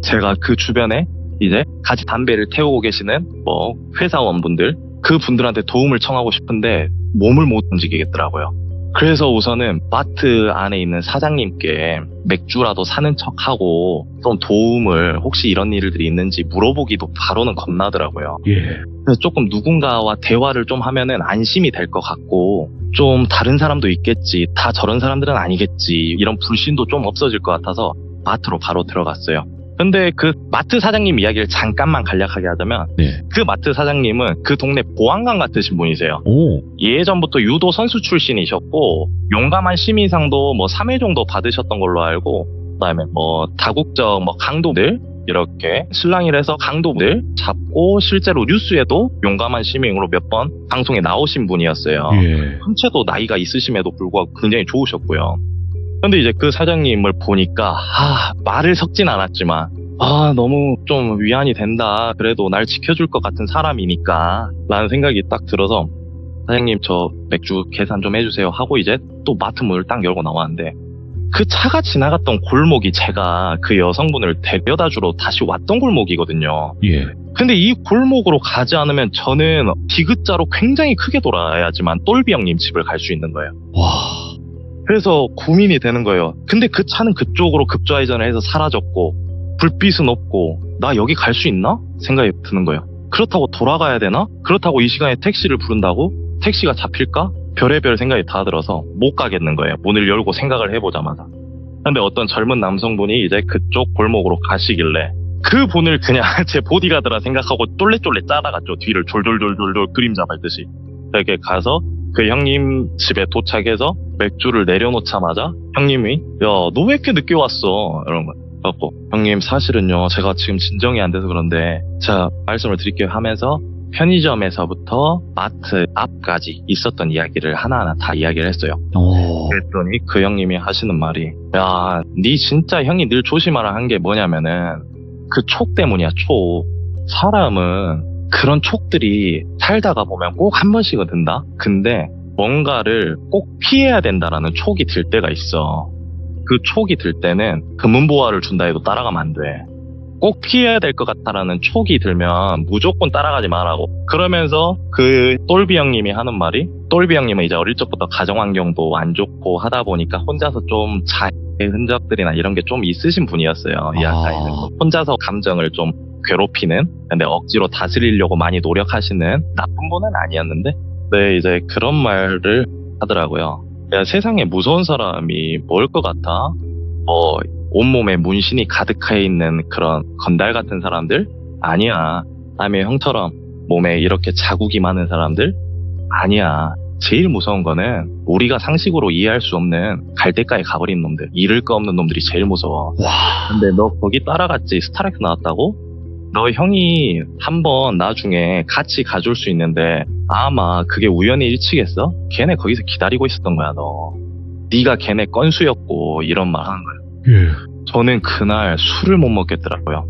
제가 그 주변에 이제 같이 담배를 태우고 계시는 뭐 회사원분들 그 분들한테 도움을 청하고 싶은데 몸을 못 움직이겠더라고요. 그래서 우선은 마트 안에 있는 사장님께 맥주라도 사는 척하고 좀 도움을 혹시 이런 일들이 있는지 물어보기도 바로는 겁나더라고요. 예. 그래서 조금 누군가와 대화를 좀 하면은 안심이 될 것 같고 좀 다른 사람도 있겠지, 다 저런 사람들은 아니겠지, 이런 불신도 좀 없어질 것 같아서 마트로 바로 들어갔어요. 근데 그 마트 사장님 이야기를 잠깐만 간략하게 하자면 네. 그 마트 사장님은 그 동네 보안관 같으신 분이세요. 오. 예전부터 유도 선수 출신이셨고 용감한 시민상도 뭐 3회 정도 받으셨던 걸로 알고 그다음에 뭐 다국적 뭐 강도들 이렇게 실랑이를 해서 강도들 잡고 실제로 뉴스에도 용감한 시민으로 몇 번 방송에 나오신 분이었어요. 예. 전체도 나이가 있으심에도 불구하고 굉장히 좋으셨고요. 근데 이제 그 사장님을 보니까 말을 섞진 않았지만 너무 좀 위안이 된다. 그래도 날 지켜줄 것 같은 사람이니까 라는 생각이 딱 들어서 사장님 저 맥주 계산 좀 해주세요 하고 이제 또 마트 문을 딱 열고 나왔는데 그 차가 지나갔던 골목이 제가 그 여성분을 데려다 주러 다시 왔던 골목이거든요. 예. 근데 이 골목으로 가지 않으면 저는 디귿자로 굉장히 크게 돌아야지만 똘비 형님 집을 갈 수 있는 거예요. 와. 그래서 고민이 되는 거예요. 근데 그 차는 그쪽으로 급좌회전을 해서 사라졌고 불빛은 없고 나 여기 갈 수 있나? 생각이 드는 거예요. 그렇다고 돌아가야 되나? 그렇다고 이 시간에 택시를 부른다고? 택시가 잡힐까? 별의별 생각이 다 들어서 못 가겠는 거예요. 문을 열고 생각을 해보자마자. 근데 어떤 젊은 남성분이 이제 그쪽 골목으로 가시길래 그 분을 그냥 제 보디가드라 생각하고 쫄래쫄래 따라갔죠. 뒤를 졸졸졸졸 그림자 밟듯이. 이렇게 가서 그 형님 집에 도착해서 맥주를 내려놓자마자 형님이 야, 너 왜 이렇게 늦게 왔어? 이런 거. 그래갖고 형님 사실은요 제가 지금 진정이 안 돼서 그런데 제가 말씀을 드릴게요 하면서 편의점에서부터 마트 앞까지 있었던 이야기를 하나하나 다 이야기를 했어요. 그랬더니 그 형님이 하시는 말이, 야, 니 진짜 형이 늘 조심하라 한 게 뭐냐면은 그 촉 때문이야, 촉. 사람은 그런 촉들이 살다가 보면 꼭 한 번씩은 든다? 근데 뭔가를 꼭 피해야 된다라는 촉이 들 때가 있어. 그 촉이 들 때는 금은보화를 준다 해도 따라가면 안 돼. 꼭 피해야 될 것 같다라는 촉이 들면 무조건 따라가지 말라고. 그러면서 그 똘비 형님이 하는 말이, 똘비 형님은 이제 어릴 적부터 가정환경도 안 좋고 하다 보니까 혼자서 좀 자해의 흔적들이나 이런 게 좀 있으신 분이었어요. 이 아카이는 혼자서 감정을 좀 괴롭히는, 근데 억지로 다스리려고 많이 노력하시는 나쁜 분은 아니었는데, 네, 이제 그런 말을 하더라고요. 야, 세상에 무서운 사람이 뭘 것 같아? 뭐 온몸에 문신이 가득해 있는 그런 건달 같은 사람들? 아니야. 아니면 형처럼 몸에 이렇게 자국이 많은 사람들? 아니야. 제일 무서운 거는 우리가 상식으로 이해할 수 없는 갈대가에 가버린 놈들, 잃을 거 없는 놈들이 제일 무서워. 근데 너 거기 따라갔지? 스타렉스 나왔다고? 너 형이 한번 나중에 같이 가줄 수 있는데 아마 그게 우연히 일치겠어? 걔네 거기서 기다리고 있었던 거야, 너. 네가 걔네 건수였고 이런 말 하는 거야. 저는 그날 술을 못 먹겠더라고요.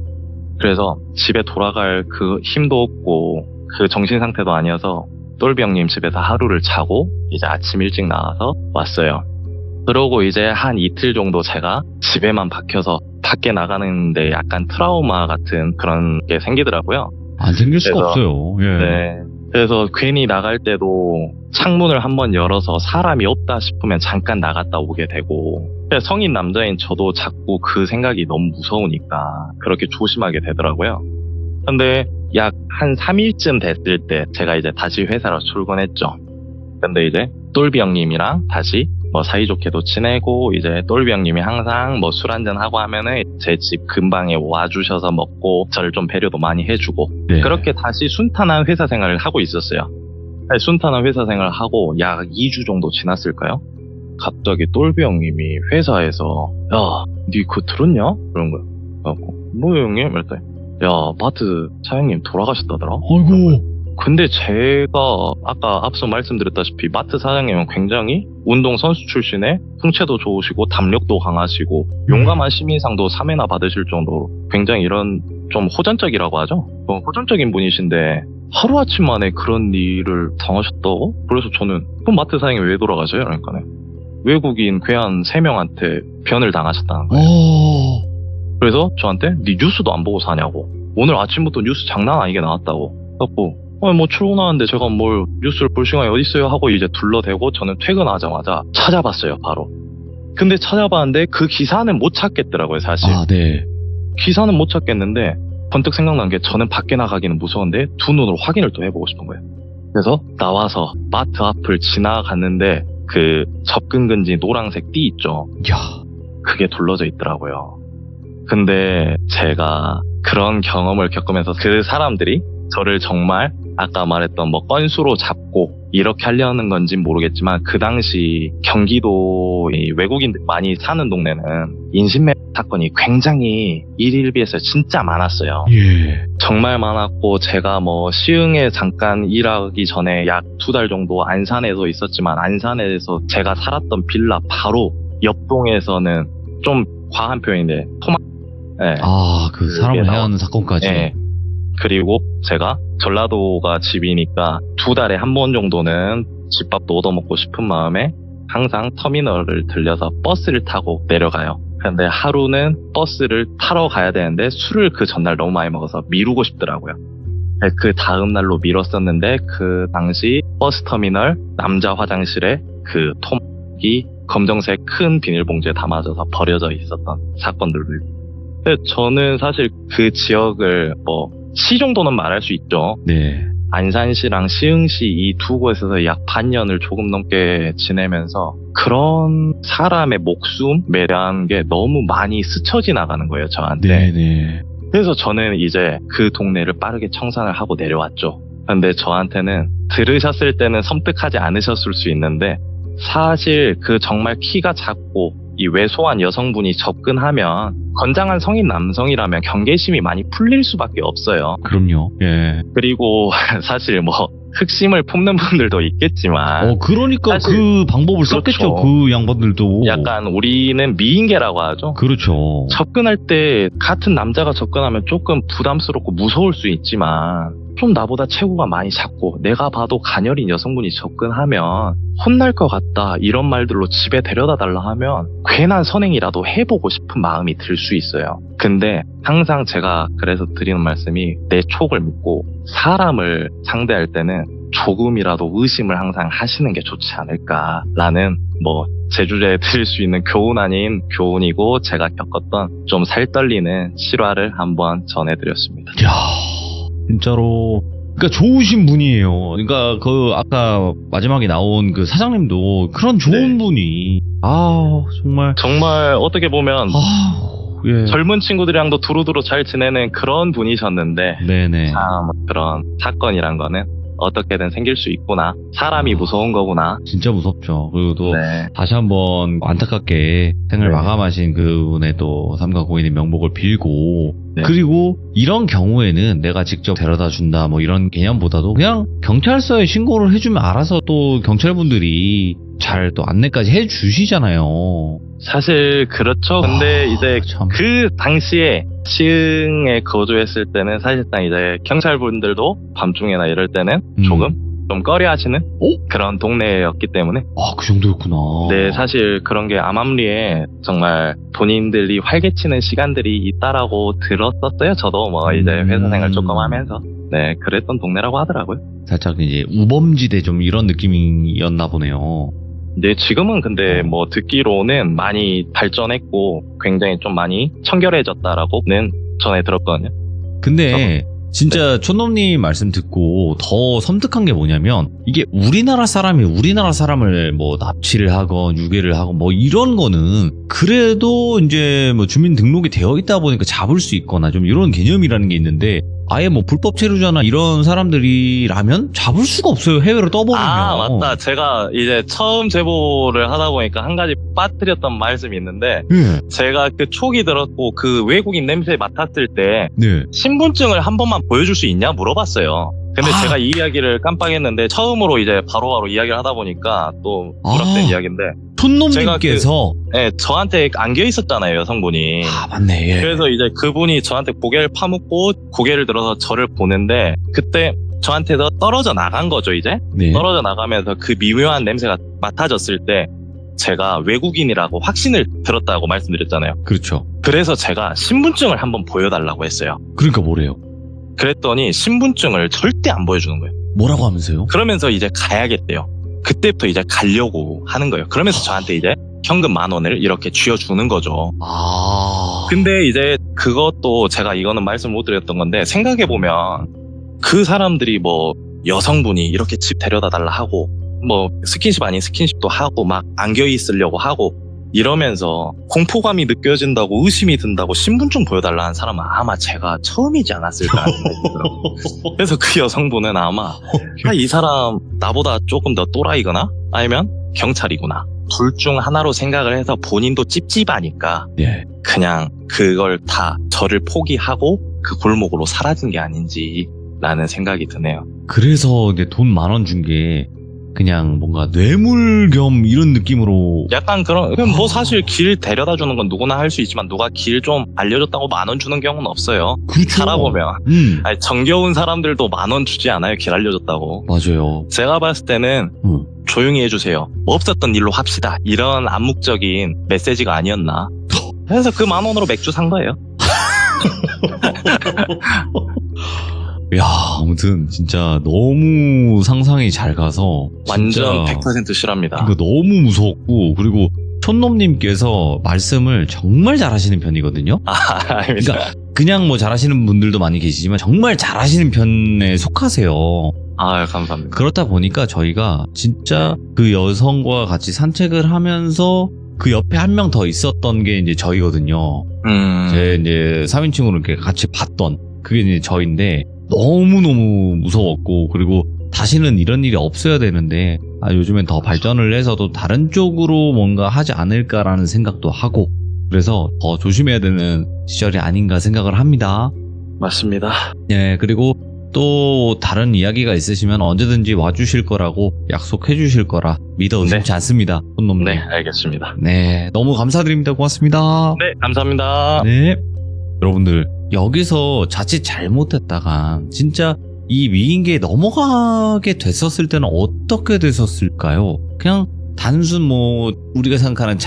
그래서 집에 돌아갈 그 힘도 없고 그 정신 상태도 아니어서 똘비 형님 집에서 하루를 자고 이제 아침 일찍 나와서 왔어요. 그러고 이제 한 이틀 정도 제가 집에만 박혀서 밖에 나가는데 약간 트라우마 같은 그런 게 생기더라고요. 안 생길 수가 그래서, 없어요. 예. 네. 그래서 괜히 나갈 때도 창문을 한번 열어서 사람이 없다 싶으면 잠깐 나갔다 오게 되고, 성인 남자인 저도 자꾸 그 생각이 너무 무서우니까 그렇게 조심하게 되더라고요. 근데 약 한 3일쯤 됐을 때 제가 이제 다시 회사로 출근했죠. 근데 이제 똘비 형님이랑 다시 뭐 사이좋게도 지내고, 이제 똘비 형님이 항상 뭐 술 한잔 하고 하면은 제 집 근방에 와주셔서 먹고 저를 좀 배려도 많이 해주고, 네. 그렇게 다시 순탄한 회사 생활을 하고 있었어요. 순탄한 회사 생활을 하고 약 2주 정도 지났을까요? 갑자기 똘비 형님이 회사에서, 야, 니 그거 들었냐? 그런 거야. 뭐야 형님? 이랬더니, 야, 마트 사장님 돌아가셨다더라? 아이고. 근데 제가 아까 앞서 말씀드렸다시피 마트 사장님은 굉장히 운동 선수 출신에 풍채도 좋으시고 담력도 강하시고 용감한 시민상도 3회나 받으실 정도로 굉장히 이런 좀 호전적이라고 하죠. 호전적인 분이신데 하루아침 만에 그런 일을 당하셨다고? 그래서 저는 그럼 마트 사장님 왜 돌아가셔요? 그러니까 외국인 괴한 3명한테 변을 당하셨다는 거예요. 그래서 저한테 네 뉴스도 안 보고 사냐고, 오늘 아침부터 뉴스 장난 아니게 나왔다고. 그래서 뭐 출근하는데 제가 뭘 뉴스를 볼 시간이 어딨어요 하고 이제 둘러대고 저는 퇴근하자마자 찾아봤어요, 바로. 근데 찾아봤는데 그 기사는 못 찾겠더라고요, 사실. 아, 네. 기사는 못 찾겠는데 번뜩 생각난 게 저는 밖에 나가기는 무서운데 두 눈으로 확인을 또 해보고 싶은 거예요. 그래서 나와서 마트 앞을 지나갔는데 그 접근금지 노란색 띠 있죠. 야. 그게 둘러져 있더라고요. 근데 제가 그런 경험을 겪으면서 그 사람들이 저를 정말 아까 말했던 뭐 건수로 잡고 이렇게 하려는 건지 모르겠지만, 그 당시 경기도 외국인들 많이 사는 동네는 인신매매 사건이 굉장히 일일비해서 진짜 많았어요. 예. 정말 많았고, 제가 뭐 시흥에 잠깐 일하기 전에 약 2달 정도 안산에서 있었지만, 안산에서 제가 살았던 빌라 바로 옆동에서는 좀 과한 표현인데 네. 아, 그 사람을 해하는 사건까지. 네. 그리고 제가 전라도가 집이니까 2달에 한 번 정도는 집밥도 얻어먹고 싶은 마음에 항상 터미널을 들려서 버스를 타고 내려가요. 근데 하루는 버스를 타러 가야 되는데 술을 그 전날 너무 많이 먹어서 미루고 싶더라고요. 그 다음 날로 미뤘었는데, 그 당시 버스 터미널 남자 화장실에 그 토막이 검정색 큰 비닐봉지에 담아져서 버려져 있었던 사건들도 있고. 근데 저는 사실 그 지역을 뭐 시 정도는 말할 수 있죠. 네. 안산시랑 시흥시 이 두 곳에서 약 반년을 조금 넘게 지내면서 그런 사람의 목숨에 대한 게 너무 많이 스쳐 지나가는 거예요, 저한테. 네네. 그래서 저는 이제 그 동네를 빠르게 청산을 하고 내려왔죠. 근데 저한테는 들으셨을 때는 섬뜩하지 않으셨을 수 있는데, 사실 그 정말 키가 작고 이 왜소한 여성분이 접근하면 건장한 성인 남성이라면 경계심이 많이 풀릴 수밖에 없어요. 그럼요. 예. 그리고 사실 뭐 흑심을 품는 분들도 있겠지만 그러니까 사실 그 방법을 썼겠죠. 그렇죠. 그 양반들도. 약간 우리는 미인계라고 하죠. 그렇죠. 접근할 때 같은 남자가 접근하면 조금 부담스럽고 무서울 수 있지만 좀 나보다 체구가 많이 작고 내가 봐도 가녀린 여성분이 접근하면 혼날 것 같다 이런 말들로 집에 데려다 달라 하면 괜한 선행이라도 해보고 싶은 마음이 들 수 있어요. 근데 항상 제가 그래서 드리는 말씀이 내 촉을 믿고 사람을 상대할 때는 조금이라도 의심을 항상 하시는 게 좋지 않을까라는 뭐 제 주제에 드릴 수 있는 교훈 아닌 교훈이고 제가 겪었던 좀 살떨리는 실화를 한번 전해드렸습니다. 야, 진짜로. 그러니까 좋으신 분이에요. 그러니까 그 아까 마지막에 나온 그 사장님도 그런 좋은 분이 정말 어떻게 보면 예. 젊은 친구들이랑도 두루두루 잘 지내는 그런 분이셨는데 네네. 참 그런 사건이란 거는 어떻게든 생길 수 있구나. 사람이 무서운 거구나. 진짜 무섭죠. 그리고 또 네. 다시 한번 안타깝게 생을 네. 마감하신 그분의 또 삼가 고인의 명복을 빌고 네. 그리고 이런 경우에는 내가 직접 데려다 준다 뭐 이런 개념보다도 그냥 경찰서에 신고를 해주면 알아서 또 경찰분들이 잘 또 안내까지 해주시잖아요. 사실 그렇죠. 근데 이제 참. 그 당시에 시흥에 거주했을 때는 사실상 이제 경찰분들도 밤중에나 이럴 때는 조금 좀 꺼려하시는 그런 동네였기 때문에 그 정도였구나. 네, 사실 그런 게 암암리에 정말 본인들이 활개치는 시간들이 있다라고 들었었어요. 저도 뭐 이제 회사 생활 조금 하면서 네, 그랬던 동네라고 하더라고요. 살짝 이제 우범지대 좀 이런 느낌이었나 보네요. 네, 지금은 근데 뭐 듣기로는 많이 발전했고 굉장히 좀 많이 청결해졌다라고는 전해 들었거든요. 근데 진짜 촌놈님 말씀 듣고 더 섬뜩한 게 뭐냐면 이게 우리나라 사람이 우리나라 사람을 뭐 납치를 하건 유괴를 하건 뭐 이런 거는 그래도 이제 뭐 주민등록이 되어 있다 보니까 잡을 수 있거나 좀 이런 개념이라는 게 있는데 아예 뭐 불법 체류자나 이런 사람들이라면 잡을 수가 없어요. 해외로 떠버리면. 맞다. 제가 이제 처음 제보를 하다 보니까 한 가지 빠뜨렸던 말씀이 있는데 네. 제가 그 촉이 들었고 그 외국인 냄새 맡았을 때 네. 신분증을 한 번만 보여줄 수 있냐 물어봤어요. 근데 제가 이 이야기를 깜빡했는데 처음으로 이제 바로바로 이야기를 하다 보니까 또 누락된 이야기인데 촌놈님께서 네, 저한테 안겨 있었잖아요, 여성분이. 맞네. 예. 그래서 이제 그분이 저한테 고개를 파묻고 고개를 들어서 저를 보는데 그때 저한테서 떨어져 나간 거죠, 이제. 네. 떨어져 나가면서 그 미묘한 냄새가 맡아졌을 때 제가 외국인이라고 확신을 들었다고 말씀드렸잖아요. 그렇죠. 그래서 제가 신분증을 한번 보여달라고 했어요. 그러니까 뭐래요? 그랬더니 신분증을 절대 안 보여주는 거예요. 뭐라고 하면서요? 그러면서 이제 가야겠대요. 그때부터 이제 가려고 하는 거예요. 그러면서 저한테 이제 현금 10,000원을 이렇게 쥐어주는 거죠. 근데 이제 그것도 제가 이거는 말씀 못 드렸던 건데 생각해보면 그 사람들이 뭐 여성분이 이렇게 집 데려다 달라 하고 뭐 스킨십 아닌 스킨십도 하고 막 안겨 있으려고 하고 이러면서 공포감이 느껴진다고 의심이 든다고 신분증 보여달라 한 사람은 아마 제가 처음이지 않았을까 하는 생각이 들더라고요. 그래서 그 여성분은 아마 이 사람 나보다 조금 더 또라이거나 아니면 경찰이구나 둘 중 하나로 생각을 해서 본인도 찝찝하니까 예. 그냥 그걸 다 저를 포기하고 그 골목으로 사라진 게 아닌지라는 생각이 드네요. 그래서 이제 돈 10,000원 준 게 그냥 뭔가 뇌물 겸 이런 느낌으로 약간 그런 뭐 사실 길 데려다 주는 건 누구나 할 수 있지만 누가 길 좀 알려줬다고 10,000원 주는 경우는 없어요. 그렇죠. 살아보면 아니, 정겨운 사람들도 10,000원 주지 않아요. 길 알려줬다고. 맞아요. 제가 봤을 때는 조용히 해주세요. 뭐 없었던 일로 합시다. 이런 암묵적인 메시지가 아니었나. 그래서 그 10,000원으로 맥주 산 거예요. 야, 아무튼 진짜 너무 상상이 잘 가서 완전 진짜 100% 실합니다. 이거 너무 무서웠고 그리고 촌놈님께서 말씀을 정말 잘하시는 편이거든요. 아닙니다. 그러니까 그냥 뭐 잘하시는 분들도 많이 계시지만 정말 잘하시는 편에 속하세요. 감사합니다. 그렇다 보니까 저희가 진짜 그 여성과 같이 산책을 하면서 그 옆에 한 명 더 있었던 게 이제 저희거든요. 제 이제 3인칭으로 이렇게 같이 봤던 그게 이제 저인데 너무너무 무서웠고 그리고 다시는 이런 일이 없어야 되는데 요즘엔 더 발전을 해서도 다른 쪽으로 뭔가 하지 않을까라는 생각도 하고 그래서 더 조심해야 되는 시절이 아닌가 생각을 합니다. 맞습니다. 네, 그리고 또 다른 이야기가 있으시면 언제든지 와주실 거라고 약속해 주실 거라 믿어 의심치 않습니다. 손놈님. 네, 알겠습니다. 네, 너무 감사드립니다. 고맙습니다. 네, 감사합니다. 네. 여러분들, 여기서 자칫 잘못했다가 진짜 이 미인계에 넘어가게 됐었을 때는 어떻게 됐었을까요? 그냥 단순 우리가 생각하는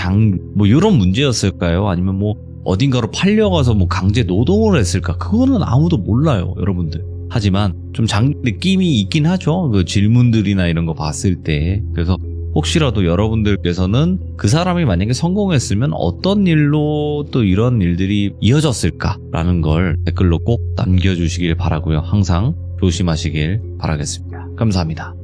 이런 문제였을까요? 아니면 어딘가로 팔려가서 강제 노동을 했을까? 그거는 아무도 몰라요, 여러분들. 하지만 좀 느낌이 있긴 하죠. 그 질문들이나 이런 거 봤을 때. 그래서 혹시라도 여러분들께서는 그 사람이 만약에 성공했으면 어떤 일로 또 이런 일들이 이어졌을까라는 걸 댓글로 꼭 남겨주시길 바라고요. 항상 조심하시길 바라겠습니다. 감사합니다.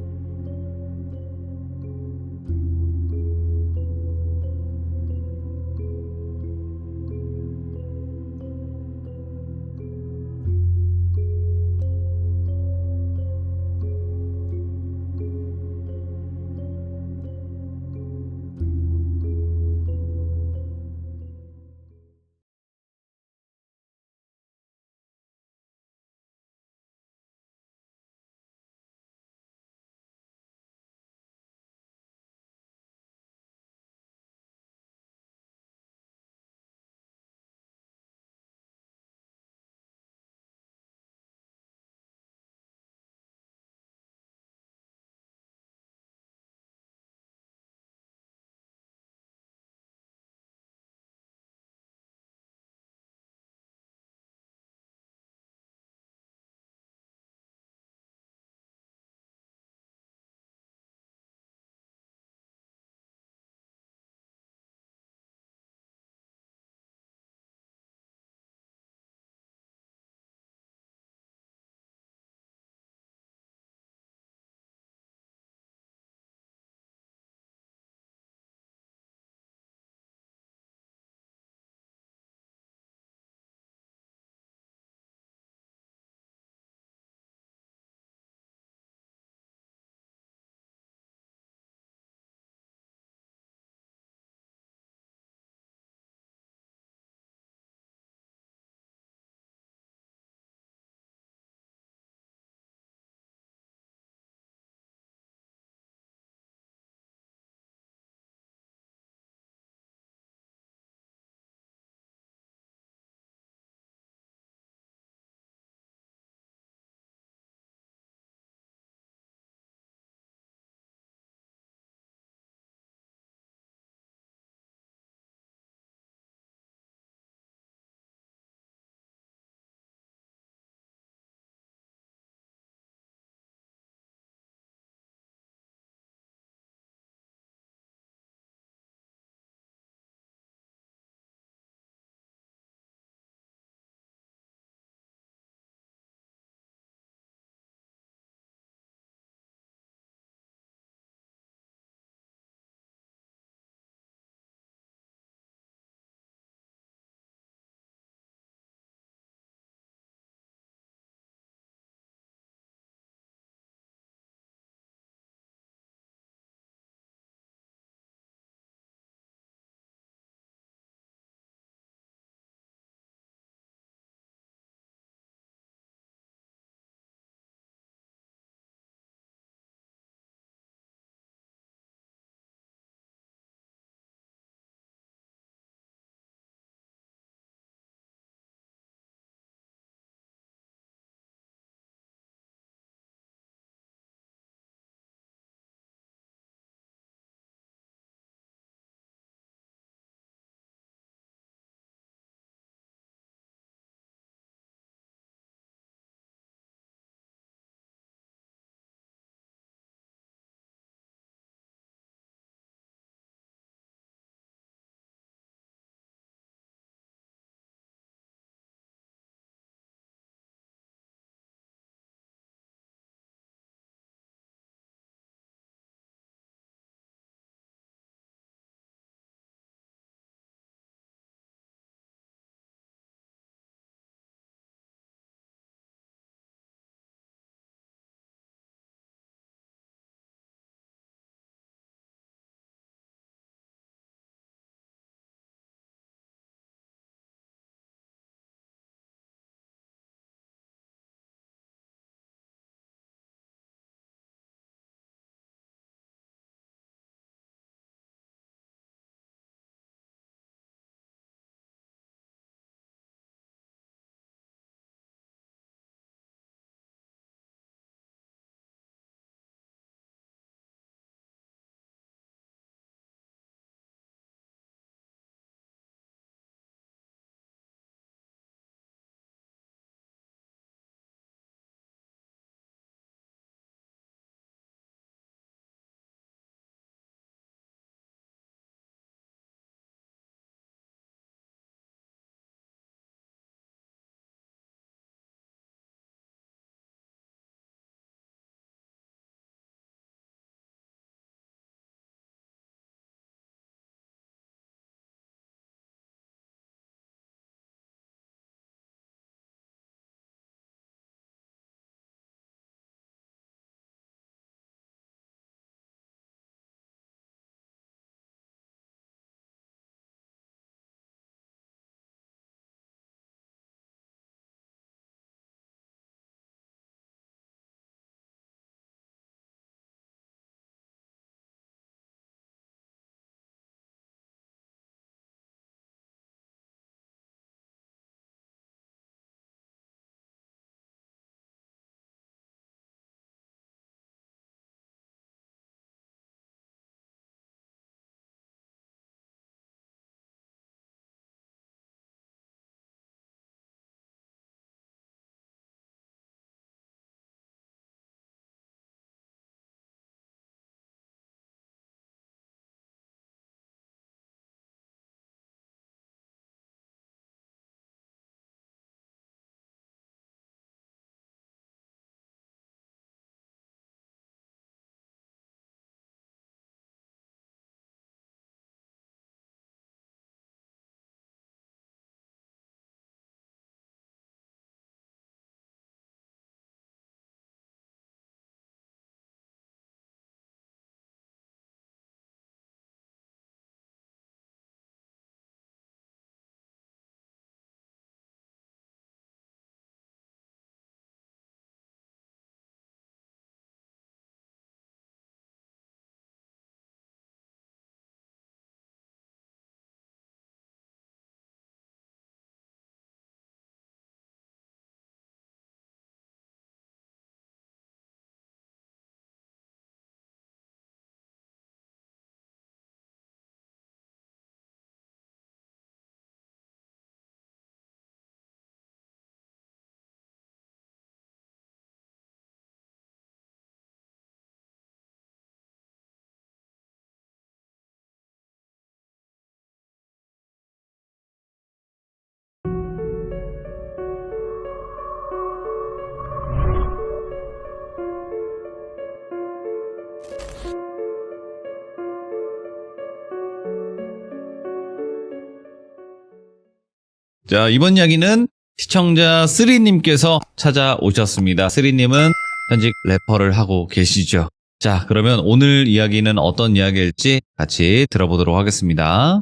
자, 이번 이야기는 시청자 쓰리님께서 찾아오셨습니다. 쓰리님은 현직 래퍼를 하고 계시죠. 자, 그러면 오늘 이야기는 어떤 이야기일지 같이 들어보도록 하겠습니다.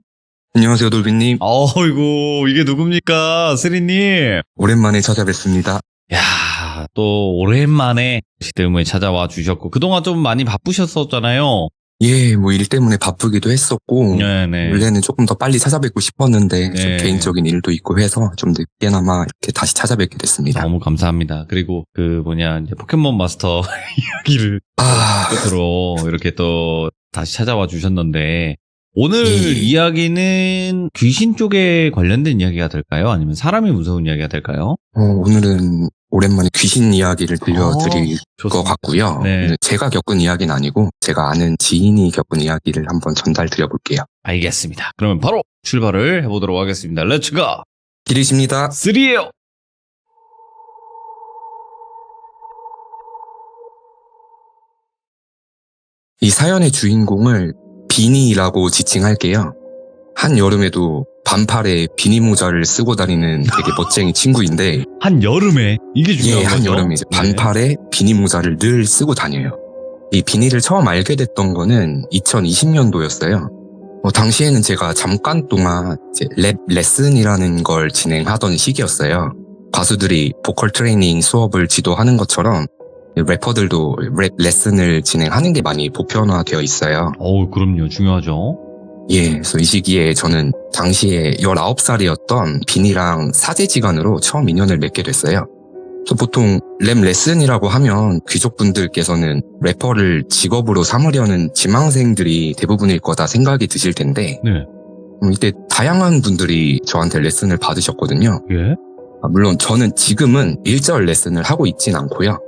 안녕하세요, 돌비님. 어이구, 이게 누굽니까, 쓰리님? 오랜만에 찾아뵙습니다. 야, 또 오랜만에 시들무에 찾아와 주셨고, 그동안 좀 많이 바쁘셨었잖아요. 예, 뭐 일 때문에 바쁘기도 했었고, 네네. 원래는 조금 더 빨리 찾아뵙고 싶었는데, 좀 네. 개인적인 일도 있고 해서 좀 늦게나마 이렇게 다시 찾아뵙게 됐습니다. 너무 감사합니다. 그리고 이제 포켓몬 마스터 이야기를 끝으로 이렇게 또 다시 찾아와 주셨는데, 오늘 예. 이야기는 귀신 쪽에 관련된 이야기가 될까요? 아니면 사람이 무서운 이야기가 될까요? 오늘은 오랜만에 귀신 이야기를 들려드릴 것 좋습니다. 같고요. 네. 제가 겪은 이야기는 아니고, 제가 아는 지인이 겪은 이야기를 한번 전달 드려볼게요. 알겠습니다. 그러면 바로 출발을 해보도록 하겠습니다. 렛츠고! 기리십니다. 3예요! 이 사연의 주인공을 비니라고 지칭할게요. 한여름에도 반팔에 비니 모자를 쓰고 다니는 되게 멋쟁이 친구인데, 한 여름에 이게 중요한 예, 거죠. 한여름에 이제 네. 반팔에 비니 모자를 늘 쓰고 다녀요. 이 비니를 처음 알게 됐던 거는 2020년도였어요. 당시에는 제가 잠깐 동안 이제 랩 레슨이라는 걸 진행하던 시기였어요. 가수들이 보컬 트레이닝 수업을 지도하는 것처럼 래퍼들도 랩 레슨을 진행하는 게 많이 보편화되어 있어요. 그럼요. 중요하죠. 예, 그래서 이 시기에 저는 당시에 19살이었던 비니랑 사제지간으로 처음 인연을 맺게 됐어요. 그래서 보통 랩 레슨이라고 하면 귀족분들께서는 래퍼를 직업으로 삼으려는 지망생들이 대부분일 거다 생각이 드실 텐데, 네. 이때 다양한 분들이 저한테 레슨을 받으셨거든요. 예? 물론 저는 지금은 일절 레슨을 하고 있진 않고요.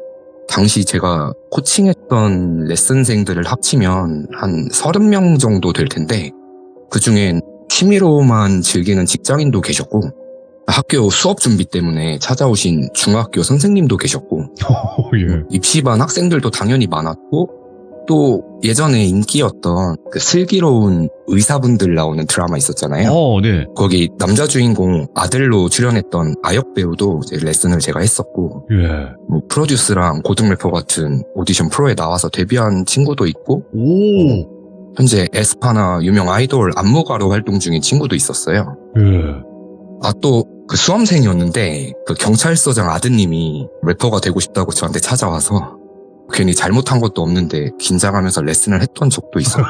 당시 제가 코칭했던 레슨생들을 합치면 한 30명 정도 될 텐데, 그중엔 취미로만 즐기는 직장인도 계셨고, 학교 수업 준비 때문에 찾아오신 중학교 선생님도 계셨고, 예. 입시반 학생들도 당연히 많았고, 또 예전에 인기였던 그 슬기로운 의사분들 나오는 드라마 있었잖아요. 네. 거기 남자 주인공 아들로 출연했던 아역 배우도 이제 레슨을 제가 했었고, 예. 뭐 프로듀스랑 고등 래퍼 같은 오디션 프로에 나와서 데뷔한 친구도 있고, 오. 현재 에스파나 유명 아이돌 안무가로 활동 중인 친구도 있었어요. 예. 또 그 수험생이었는데 그 경찰서장 아드님이 래퍼가 되고 싶다고 저한테 찾아와서 괜히 잘못한 것도 없는데 긴장하면서 레슨을 했던 적도 있었고,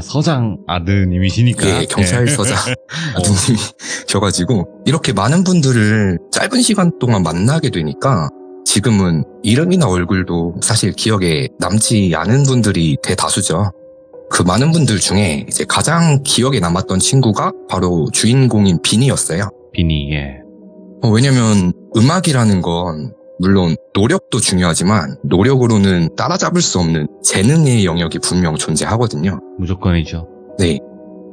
서장 아드님이시니까. 예, 경찰서장 아드님이셔가지고 이렇게 많은 분들을 짧은 시간 동안 만나게 되니까 지금은 이름이나 얼굴도 사실 기억에 남지 않은 분들이 대다수죠. 그 많은 분들 중에 이제 가장 기억에 남았던 친구가 바로 주인공인 비니였어요. 비니, 예. 왜냐면 음악이라는 건 물론 노력도 중요하지만 노력으로는 따라잡을 수 없는 재능의 영역이 분명 존재하거든요. 무조건이죠. 네.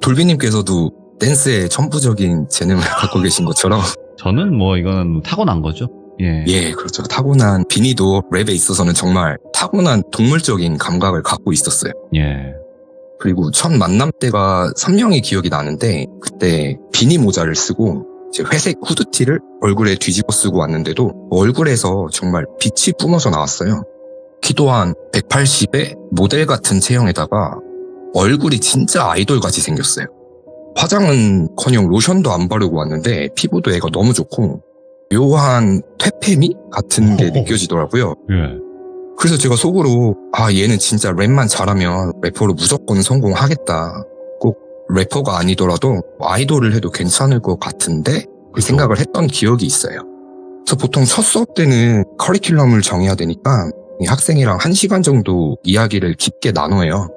돌비님께서도 댄스에 천부적인 재능을 갖고 계신 것처럼 저는 이거는 타고난 거죠. 예. 예, 그렇죠. 타고난 비니도 랩에 있어서는 정말 타고난 동물적인 감각을 갖고 있었어요. 예. 그리고 첫 만남 때가 선명히 기억이 나는데 그때 비니 모자를 쓰고 이제 회색 후드티를 얼굴에 뒤집어 쓰고 왔는데도 얼굴에서 정말 빛이 뿜어져 나왔어요. 키도 한 180에 모델 같은 체형에다가 얼굴이 진짜 아이돌같이 생겼어요. 화장은커녕 로션도 안 바르고 왔는데 피부도 애가 너무 좋고 묘한 퇴폐미 같은 게 느껴지더라고요. 예. 그래서 제가 속으로 얘는 진짜 랩만 잘하면 래퍼로 무조건 성공하겠다. 꼭 래퍼가 아니더라도 아이돌을 해도 괜찮을 것 같은데 그 생각을 했던 기억이 있어요. 그래서 보통 첫 수업 때는 커리큘럼을 정해야 되니까 이 학생이랑 1시간 정도 이야기를 깊게 나눠요.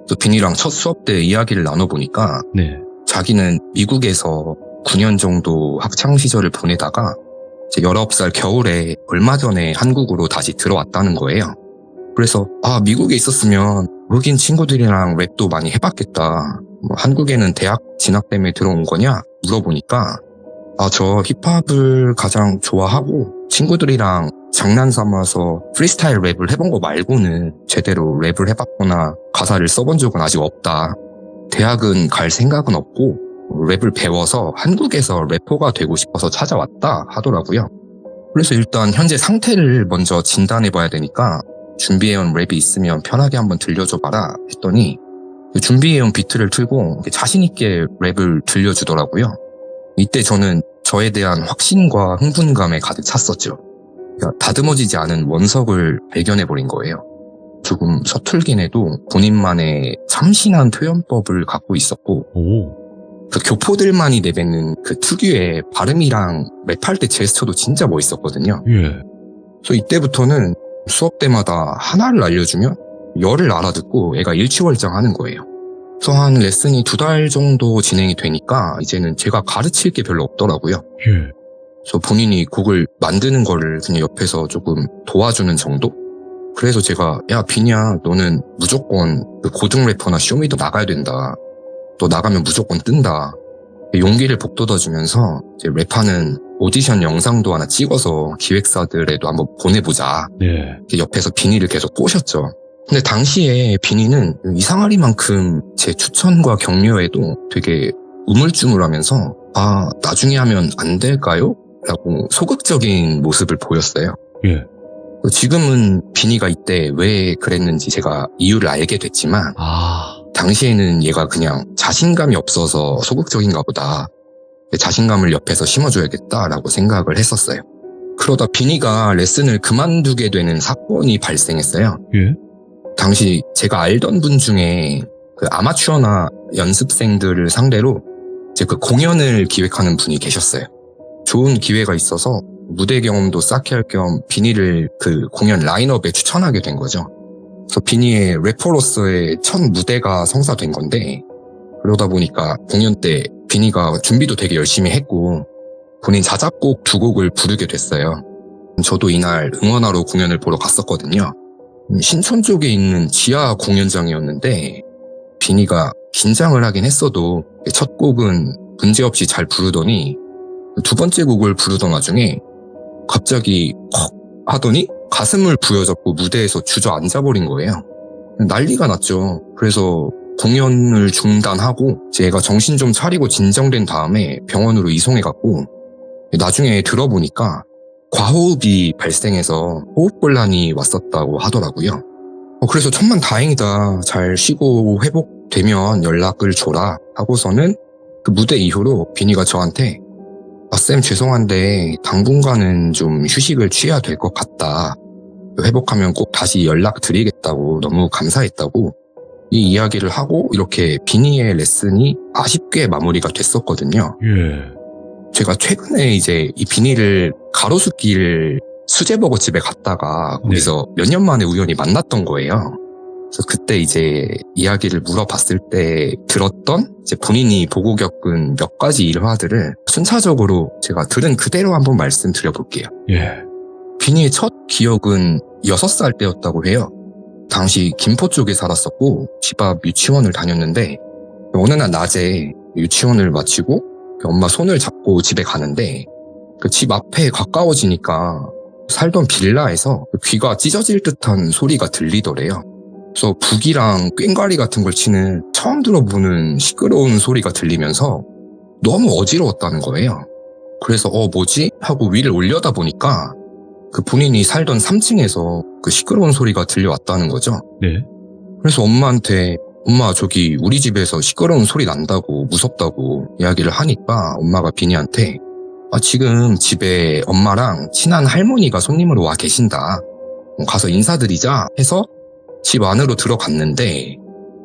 또 비니랑 첫 수업 때 이야기를 나눠보니까 네. 자기는 미국에서 9년 정도 학창시절을 보내다가 이제 19살 겨울에 얼마 전에 한국으로 다시 들어왔다는 거예요. 그래서 미국에 있었으면 흑인 친구들이랑 랩도 많이 해봤겠다. 한국에는 대학 진학 때문에 들어온 거냐? 물어보니까 저 힙합을 가장 좋아하고 친구들이랑 장난 삼아서 프리스타일 랩을 해본 거 말고는 제대로 랩을 해봤거나 가사를 써본 적은 아직 없다. 대학은 갈 생각은 없고 랩을 배워서 한국에서 래퍼가 되고 싶어서 찾아왔다 하더라고요. 그래서 일단 현재 상태를 먼저 진단해봐야 되니까 준비해온 랩이 있으면 편하게 한번 들려줘봐라 했더니 준비해온 비트를 틀고 자신있게 랩을 들려주더라고요. 이때 저는 저에 대한 확신과 흥분감에 가득 찼었죠. 그러니까 다듬어지지 않은 원석을 발견해버린 거예요. 조금 서툴긴 해도 본인만의 참신한 표현법을 갖고 있었고 그 교포들만이 내뱉는 그 특유의 발음이랑 랩할 때 제스처도 진짜 멋있었거든요. 그래서 이때부터는 수업 때마다 하나를 알려주면 열을 알아듣고 애가 일취월장하는 거예요. 그래서 한 레슨이 2달 정도 진행이 되니까 이제는 제가 가르칠 게 별로 없더라고요. 그래서 본인이 곡을 만드는 거를 그냥 옆에서 조금 도와주는 정도? 그래서 제가 야 비냐 너는 무조건 그 고등 래퍼나 쇼미더 나가야 된다. 너 나가면 무조건 뜬다. 용기를 북돋아주면서 이제 랩하는 오디션 영상도 하나 찍어서 기획사들에도 한번 보내보자. 이렇게 옆에서 비니를 계속 꼬셨죠. 근데 당시에 비니는 이상하리만큼 제 추천과 격려에도 되게 우물쭈물하면서 아 나중에 하면 안 될까요? 라고 소극적인 모습을 보였어요. 지금은 비니가 이때 왜 그랬는지 제가 이유를 알게 됐지만 당시에는 얘가 그냥 자신감이 없어서 소극적인가 보다. 자신감을 옆에서 심어줘야겠다라고 생각을 했었어요. 그러다 비니가 레슨을 그만두게 되는 사건이 발생했어요. 당시 제가 알던 분 중에 그 아마추어나 연습생들을 상대로 이제 그 공연을 기획하는 분이 계셨어요. 좋은 기회가 있어서 무대 경험도 쌓게 할 겸 비니를 그 공연 라인업에 추천하게 된 거죠. 그래서 비니의 래퍼로서의 첫 무대가 성사된 건데 그러다 보니까 공연 때 비니가 준비도 되게 열심히 했고 본인 자작곡 2곡을 부르게 됐어요. 저도 이날 응원하러 공연을 보러 갔었거든요. 신촌 쪽에 있는 지하 공연장이었는데 비니가 긴장을 하긴 했어도 첫 곡은 문제없이 잘 부르더니 2번째 곡을 부르던 와중에 갑자기 헉 하더니 가슴을 부여잡고 무대에서 주저앉아버린 거예요. 난리가 났죠. 그래서 공연을 중단하고 제가 정신 좀 차리고 진정된 다음에 병원으로 이송해갔고 나중에 들어보니까 과호흡이 발생해서 호흡곤란이 왔었다고 하더라고요. 그래서 천만 다행이다. 잘 쉬고 회복되면 연락을 줘라 하고서는 그 무대 이후로 비니가 저한테 쌤 죄송한데 당분간은 좀 휴식을 취해야 될 것 같다. 회복하면 꼭 다시 연락드리겠다고 너무 감사했다고 이 이야기를 하고 이렇게 비니의 레슨이 아쉽게 마무리가 됐었거든요. 제가 최근에 이제 이 비니를 가로수길 수제버거 집에 갔다가 거기서 몇 년 만에 우연히 만났던 거예요. 그래서 그때 이제 이야기를 물어봤을 때 들었던 이제 본인이 보고 겪은 몇 가지 일화들을 순차적으로 제가 들은 그대로 한번 말씀드려볼게요. 비니의 첫 기억은 6살 때였다고 해요. 당시 김포 쪽에 살았었고 집 앞 유치원을 다녔는데 어느 날 낮에 유치원을 마치고 엄마 손을 잡고 집에 가는데 그 집 앞에 가까워지니까 살던 빌라에서 귀가 찢어질 듯한 소리가 들리더래요. 그래서 북이랑 꽹과리 같은 걸 치는 처음 들어보는 시끄러운 소리가 들리면서 너무 어지러웠다는 거예요. 그래서 뭐지? 하고 위를 올려다 보니까 그 본인이 살던 3층에서 그 시끄러운 소리가 들려왔다는 거죠. 그래서 엄마한테 엄마 저기 우리 집에서 시끄러운 소리 난다고 무섭다고 이야기를 하니까 엄마가 비니한테 지금 집에 엄마랑 친한 할머니가 손님으로 와 계신다. 가서 인사드리자 해서 집 안으로 들어갔는데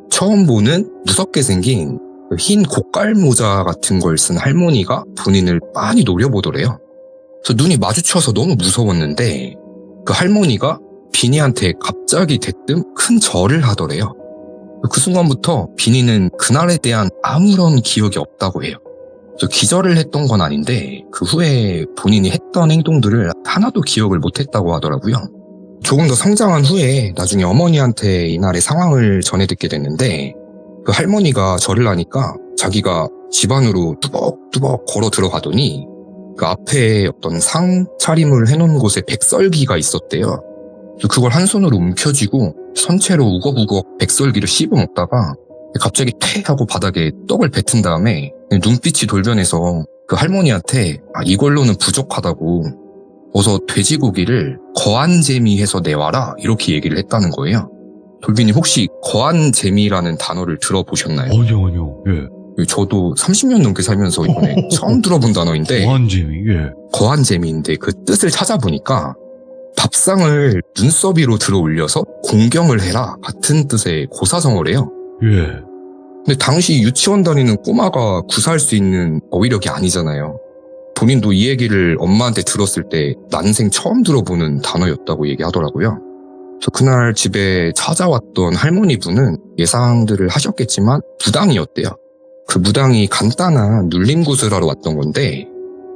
처음 보는 무섭게 생긴 흰 고깔 모자 같은 걸 쓴 할머니가 본인을 빤히 노려보더래요. 그래서 눈이 마주쳐서 너무 무서웠는데 그 할머니가 비니한테 갑자기 대뜸 큰 절을 하더래요. 그 순간부터 비니는 그날에 대한 아무런 기억이 없다고 해요. 기절을 했던 건 아닌데 그 후에 본인이 했던 행동들을 하나도 기억을 못했다고 하더라고요. 조금 더 성장한 후에 나중에 어머니한테 이날의 상황을 전해 듣게 됐는데 그 할머니가 절을 하니까 자기가 집 안으로 뚜벅뚜벅 걸어 들어가더니 그 앞에 어떤 상 차림을 해놓은 곳에 백설기가 있었대요. 그걸 한 손으로 움켜쥐고 선체로 우걱우걱 백설기를 씹어 먹다가 갑자기 퇴 하고 바닥에 떡을 뱉은 다음에 눈빛이 돌변해서 그 할머니한테 이걸로는 부족하다고 어서 돼지고기를 거한재미해서 내와라 이렇게 얘기를 했다는 거예요. 돌빈이 혹시 거한재미라는 단어를 들어보셨나요? 아니요. 예. 저도 30년 넘게 살면서 이번에 처음 들어본 단어인데 무한재미, 예. 거한재미인데 그 뜻을 찾아보니까 밥상을 눈썹 위로 들어 올려서 공경을 해라 같은 뜻의 고사성어래요. 예. 근데 당시 유치원 다니는 꼬마가 구사할 수 있는 어휘력이 아니잖아요. 본인도 이 얘기를 엄마한테 들었을 때 난생 처음 들어보는 단어였다고 얘기하더라고요. 그래서 그날 집에 찾아왔던 할머니 분은 예상들을 하셨겠지만 무당이었대요. 그 무당이 간단한 눌림굿을 하러 왔던 건데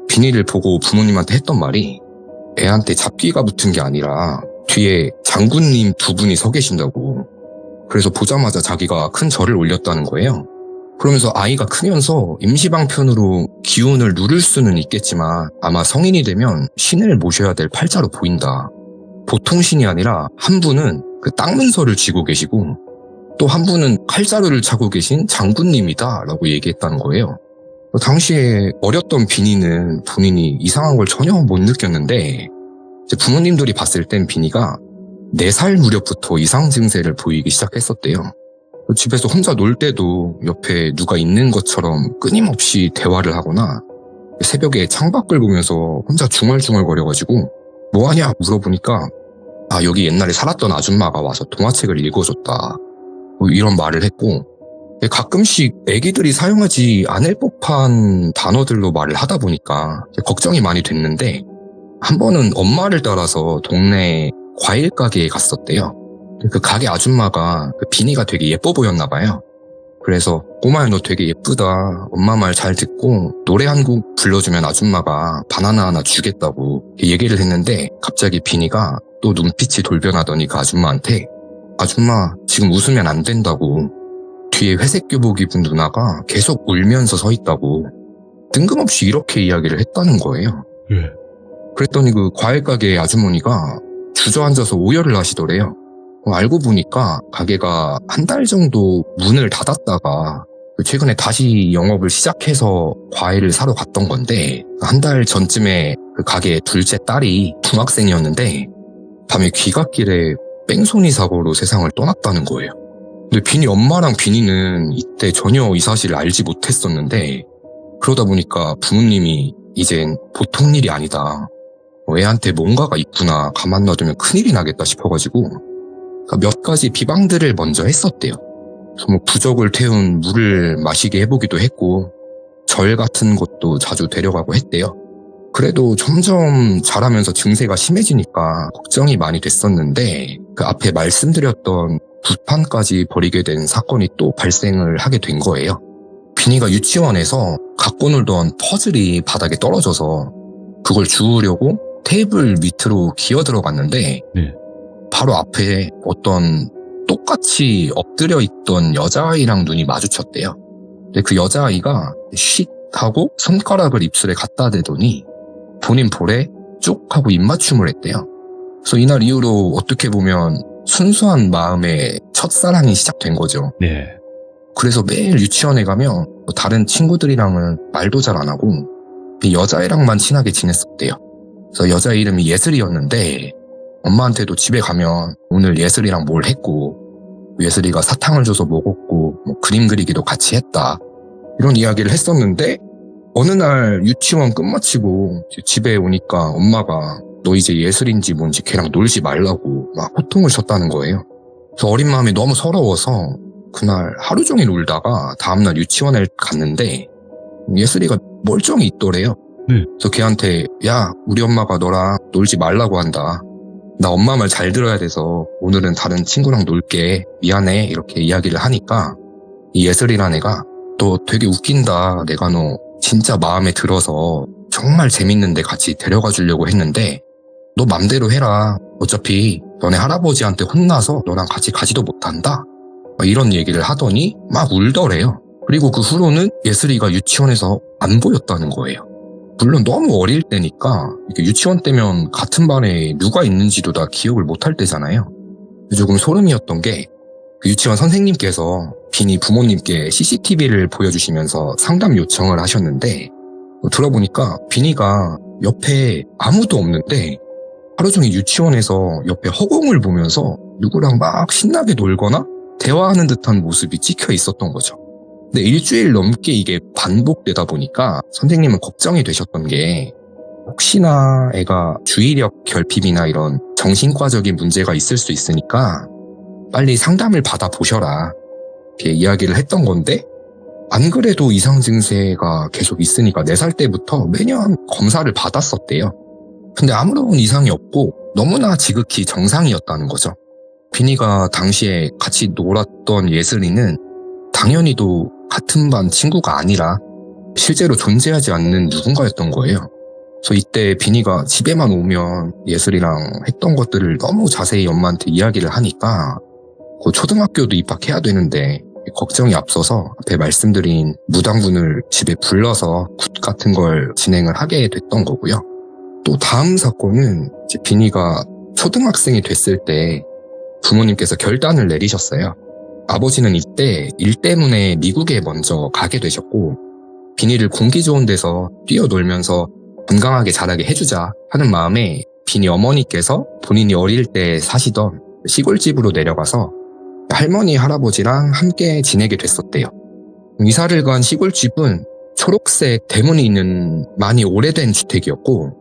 비니를 보고 부모님한테 했던 말이 애한테 잡기가 붙은 게 아니라 뒤에 장군님 두 분이 서 계신다고. 그래서 보자마자 자기가 큰 절을 올렸다는 거예요. 그러면서 아이가 크면서 임시방편으로 기운을 누를 수는 있겠지만 아마 성인이 되면 신을 모셔야 될 팔자로 보인다. 보통 신이 아니라 한 분은 그 땅문서를 쥐고 계시고 또 한 분은 칼자루를 차고 계신 장군님이다 라고 얘기했다는 거예요. 당시에 어렸던 비니는 본인이 이상한 걸 전혀 못 느꼈는데 이제 부모님들이 봤을 땐 비니가 4살 무렵부터 이상 증세를 보이기 시작했었대요. 집에서 혼자 놀 때도 옆에 누가 있는 것처럼 끊임없이 대화를 하거나 새벽에 창밖을 보면서 혼자 중얼중얼거려가지고 뭐하냐 물어보니까 여기 옛날에 살았던 아줌마가 와서 동화책을 읽어줬다 뭐 이런 말을 했고 가끔씩 애기들이 사용하지 않을 법한 단어들로 말을 하다 보니까 걱정이 많이 됐는데 한 번은 엄마를 따라서 동네 과일 가게에 갔었대요. 그 가게 아줌마가 그 비니가 되게 예뻐 보였나 봐요. 그래서 꼬마야 너 되게 예쁘다. 엄마 말 잘 듣고 노래 한 곡 불러주면 아줌마가 바나나 하나 주겠다고 얘기를 했는데 갑자기 비니가 또 눈빛이 돌변하더니 그 아줌마한테 아줌마 지금 웃으면 안 된다고. 뒤에 회색 교복 입은 누나가 계속 울면서 서 있다고. 뜬금없이 이렇게 이야기를 했다는 거예요. 예. 그랬더니 그 과일 가게 아주머니가 주저앉아서 오열을 하시더래요. 알고 보니까 가게가 한 달 정도 문을 닫았다가 최근에 다시 영업을 시작해서 과일을 사러 갔던 건데 한 달 전쯤에 그 가게 둘째 딸이 중학생이었는데 밤에 귀갓길에 뺑소니 사고로 세상을 떠났다는 거예요. 근데 비니 엄마랑 비니는 이때 전혀 이 사실을 알지 못했었는데 그러다 보니까 부모님이 이젠 보통 일이 아니다. 애한테 뭔가가 있구나. 가만 놔두면 큰일이 나겠다 싶어가지고 몇 가지 비방들을 먼저 했었대요. 그래서 부적을 태운 물을 마시게 해보기도 했고 절 같은 것도 자주 데려가고 했대요. 그래도 점점 자라면서 증세가 심해지니까 걱정이 많이 됐었는데 그 앞에 말씀드렸던 붓판까지 버리게 된 사건이 또 발생을 하게 된 거예요. 비니가 유치원에서 갖고 놀던 퍼즐이 바닥에 떨어져서 그걸 주우려고 테이블 밑으로 기어 들어갔는데 네. 바로 앞에 어떤 똑같이 엎드려 있던 여자아이랑 눈이 마주쳤대요. 근데 그 여자아이가 쉿 하고 손가락을 입술에 갖다 대더니 본인 볼에 쭉 하고 입맞춤을 했대요. 그래서 이날 이후로 어떻게 보면 순수한 마음의 첫사랑이 시작된 거죠. 네. 그래서 매일 유치원에 가면 다른 친구들이랑은 말도 잘 안 하고 이 여자애랑만 친하게 지냈었대요. 그래서 여자 이름이 예슬이었는데 엄마한테도 집에 가면 오늘 예슬이랑 뭘 했고 예슬이가 사탕을 줘서 먹었고 뭐 그림 그리기도 같이 했다 이런 이야기를 했었는데 어느 날 유치원 끝마치고 집에 오니까 엄마가 너 이제 예슬인지 뭔지 걔랑 놀지 말라고 막 호통을 쳤다는 거예요. 그래서 어린 마음이 너무 서러워서 그날 하루 종일 울다가 다음날 유치원에 갔는데 예슬이가 멀쩡히 있더래요. 그래서 걔한테 야 우리 엄마가 너랑 놀지 말라고 한다. 나 엄마 말 잘 들어야 돼서 오늘은 다른 친구랑 놀게. 미안해 이렇게 이야기를 하니까 이 예슬이란 애가 너 되게 웃긴다. 내가 너 진짜 마음에 들어서 정말 재밌는데 같이 데려가 주려고 했는데 너 맘대로 해라. 어차피 너네 할아버지한테 혼나서 너랑 같이 가지도 못한다. 이런 얘기를 하더니 막 울더래요. 그리고 그 후로는 예슬이가 유치원에서 안 보였다는 거예요. 물론 너무 어릴 때니까 유치원 때면 같은 반에 누가 있는지도 다 기억을 못할 때잖아요. 조금 소름이었던 게 그 유치원 선생님께서 비니 부모님께 CCTV를 보여주시면서 상담 요청을 하셨는데 들어보니까 비니가 옆에 아무도 없는데 하루 종일 유치원에서 옆에 허공을 보면서 누구랑 막 신나게 놀거나 대화하는 듯한 모습이 찍혀 있었던 거죠. 근데 일주일 넘게 이게 반복되다 보니까 선생님은 걱정이 되셨던 게 혹시나 애가 주의력 결핍이나 이런 정신과적인 문제가 있을 수 있으니까 빨리 상담을 받아보셔라 이렇게 이야기를 했던 건데 안 그래도 이상 증세가 계속 있으니까 4살 때부터 매년 검사를 받았었대요. 근데 아무런 이상이 없고 너무나 지극히 정상이었다는 거죠. 비니가 당시에 같이 놀았던 예슬이는 당연히도 같은 반 친구가 아니라 실제로 존재하지 않는 누군가였던 거예요. 그래서 이때 비니가 집에만 오면 예슬이랑 했던 것들을 너무 자세히 엄마한테 이야기를 하니까 그 초등학교도 입학해야 되는데 걱정이 앞서서 앞에 말씀드린 무당분을 집에 불러서 굿 같은 걸 진행을 하게 됐던 거고요. 또 다음 사건은 이제 비니가 초등학생이 됐을 때 부모님께서 결단을 내리셨어요. 아버지는 이때 일 때문에 미국에 먼저 가게 되셨고 비니를 공기 좋은 데서 뛰어놀면서 건강하게 자라게 해주자 하는 마음에 비니 어머니께서 본인이 어릴 때 사시던 시골집으로 내려가서 할머니, 할아버지랑 함께 지내게 됐었대요. 이사를 간 시골집은 초록색 대문이 있는 많이 오래된 주택이었고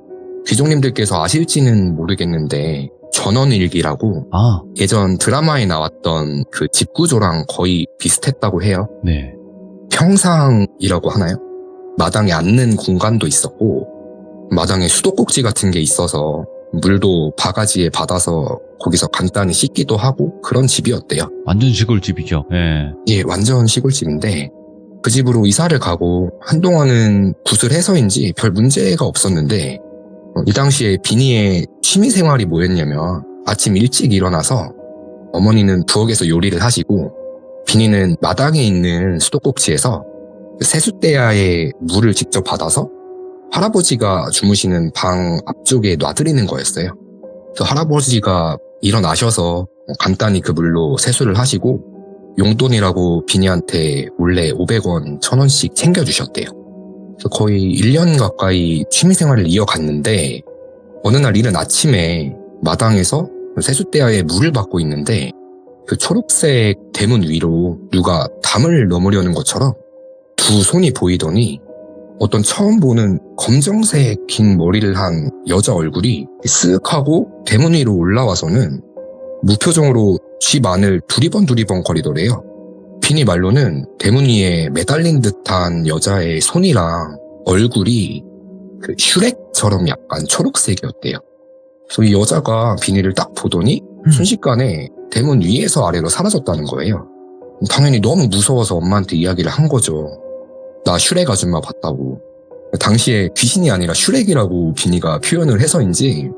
귀족님들께서 아실지는 모르겠는데 전원일기라고 예전 드라마에 나왔던 그 집 구조랑 거의 비슷했다고 해요. 네. 평상이라고 하나요? 마당에 앉는 공간도 있었고 마당에 수도꼭지 같은 게 있어서 물도 바가지에 받아서 거기서 간단히 씻기도 하고 그런 집이었대요. 완전 시골집이죠. 예. 예, 완전 시골집인데 그 집으로 이사를 가고 한동안은 굿을 해서인지 별 문제가 없었는데 이 당시에 비니의 취미생활이 뭐였냐면 아침 일찍 일어나서 어머니는 부엌에서 요리를 하시고 비니는 마당에 있는 수도꼭지에서 세숫대야에 물을 직접 받아서 할아버지가 주무시는 방 앞쪽에 놔드리는 거였어요. 그래서 할아버지가 일어나셔서 간단히 그 물로 세수를 하시고 용돈이라고 비니한테 몰래 500원, 1000원씩 챙겨주셨대요. 그래서 거의 1년 가까이 취미생활을 이어갔는데 어느 날 이른 아침에 마당에서 세숫대야에 물을 받고 있는데 그 초록색 대문 위로 누가 담을 넘으려는 것처럼 두 손이 보이더니 어떤 처음 보는 검정색 긴 머리를 한 여자 얼굴이 쓱 하고 대문 위로 올라와서는 무표정으로 집 안을 두리번 거리더래요. 비니 말로는 대문 위에 매달린 듯한 여자의 손이랑 얼굴이 그 슈렉처럼 약간 초록색이었대요. 그래서 이 여자가 비니를 딱 보더니 순식간에 대문 위에서 아래로 사라졌다는 거예요. 당연히 너무 무서워서 엄마한테 이야기를 한 거죠. 나 슈렉 아줌마 봤다고. 당시에 귀신이 아니라 슈렉이라고 비니가 표현을 해서인지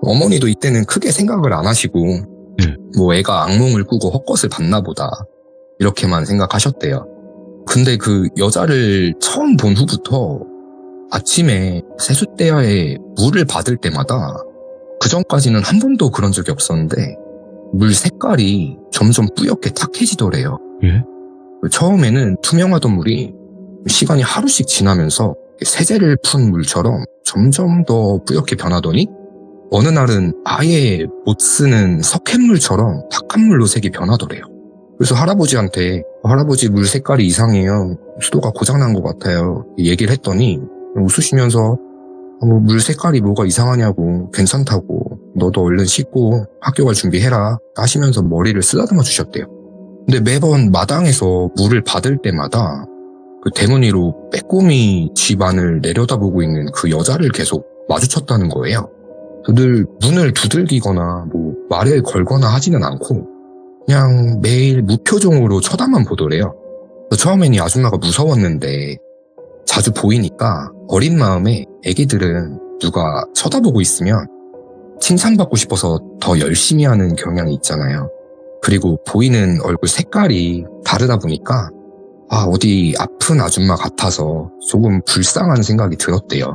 어머니도 이때는 크게 생각을 안 하시고 뭐 애가 악몽을 꾸고 헛것을 봤나 보다 이렇게만 생각하셨대요. 근데 그 여자를 처음 본 후부터 아침에 세숫대야에 물을 받을 때마다 그전까지는 한 번도 그런 적이 없었는데 물 색깔이 점점 뿌옇게 탁해지더래요. 예? 처음에는 투명하던 물이 시간이 하루씩 지나면서 세제를 푼 물처럼 점점 더 뿌옇게 변하더니 어느 날은 아예 못 쓰는 석회물처럼 탁한 물로 색이 변하더래요. 그래서 할아버지한테 할아버지 물 색깔이 이상해요. 수도가 고장난 것 같아요. 얘기를 했더니 웃으시면서 물 색깔이 뭐가 이상하냐고 괜찮다고 너도 얼른 씻고 학교 갈 준비해라 하시면서 머리를 쓰다듬어 주셨대요. 근데 매번 마당에서 물을 받을 때마다 그 대문 위로 빼꼼히 집 안을 내려다보고 있는 그 여자를 계속 마주쳤다는 거예요. 늘 문을 두들기거나 뭐 말을 걸거나 하지는 않고 그냥 매일 무표정으로 쳐다만 보더래요. 처음엔 이 아줌마가 무서웠는데 자주 보이니까 어린 마음에 애기들은 누가 쳐다보고 있으면 칭찬받고 싶어서 더 열심히 하는 경향이 있잖아요. 그리고 보이는 얼굴 색깔이 다르다 보니까 어디 아픈 아줌마 같아서 조금 불쌍한 생각이 들었대요.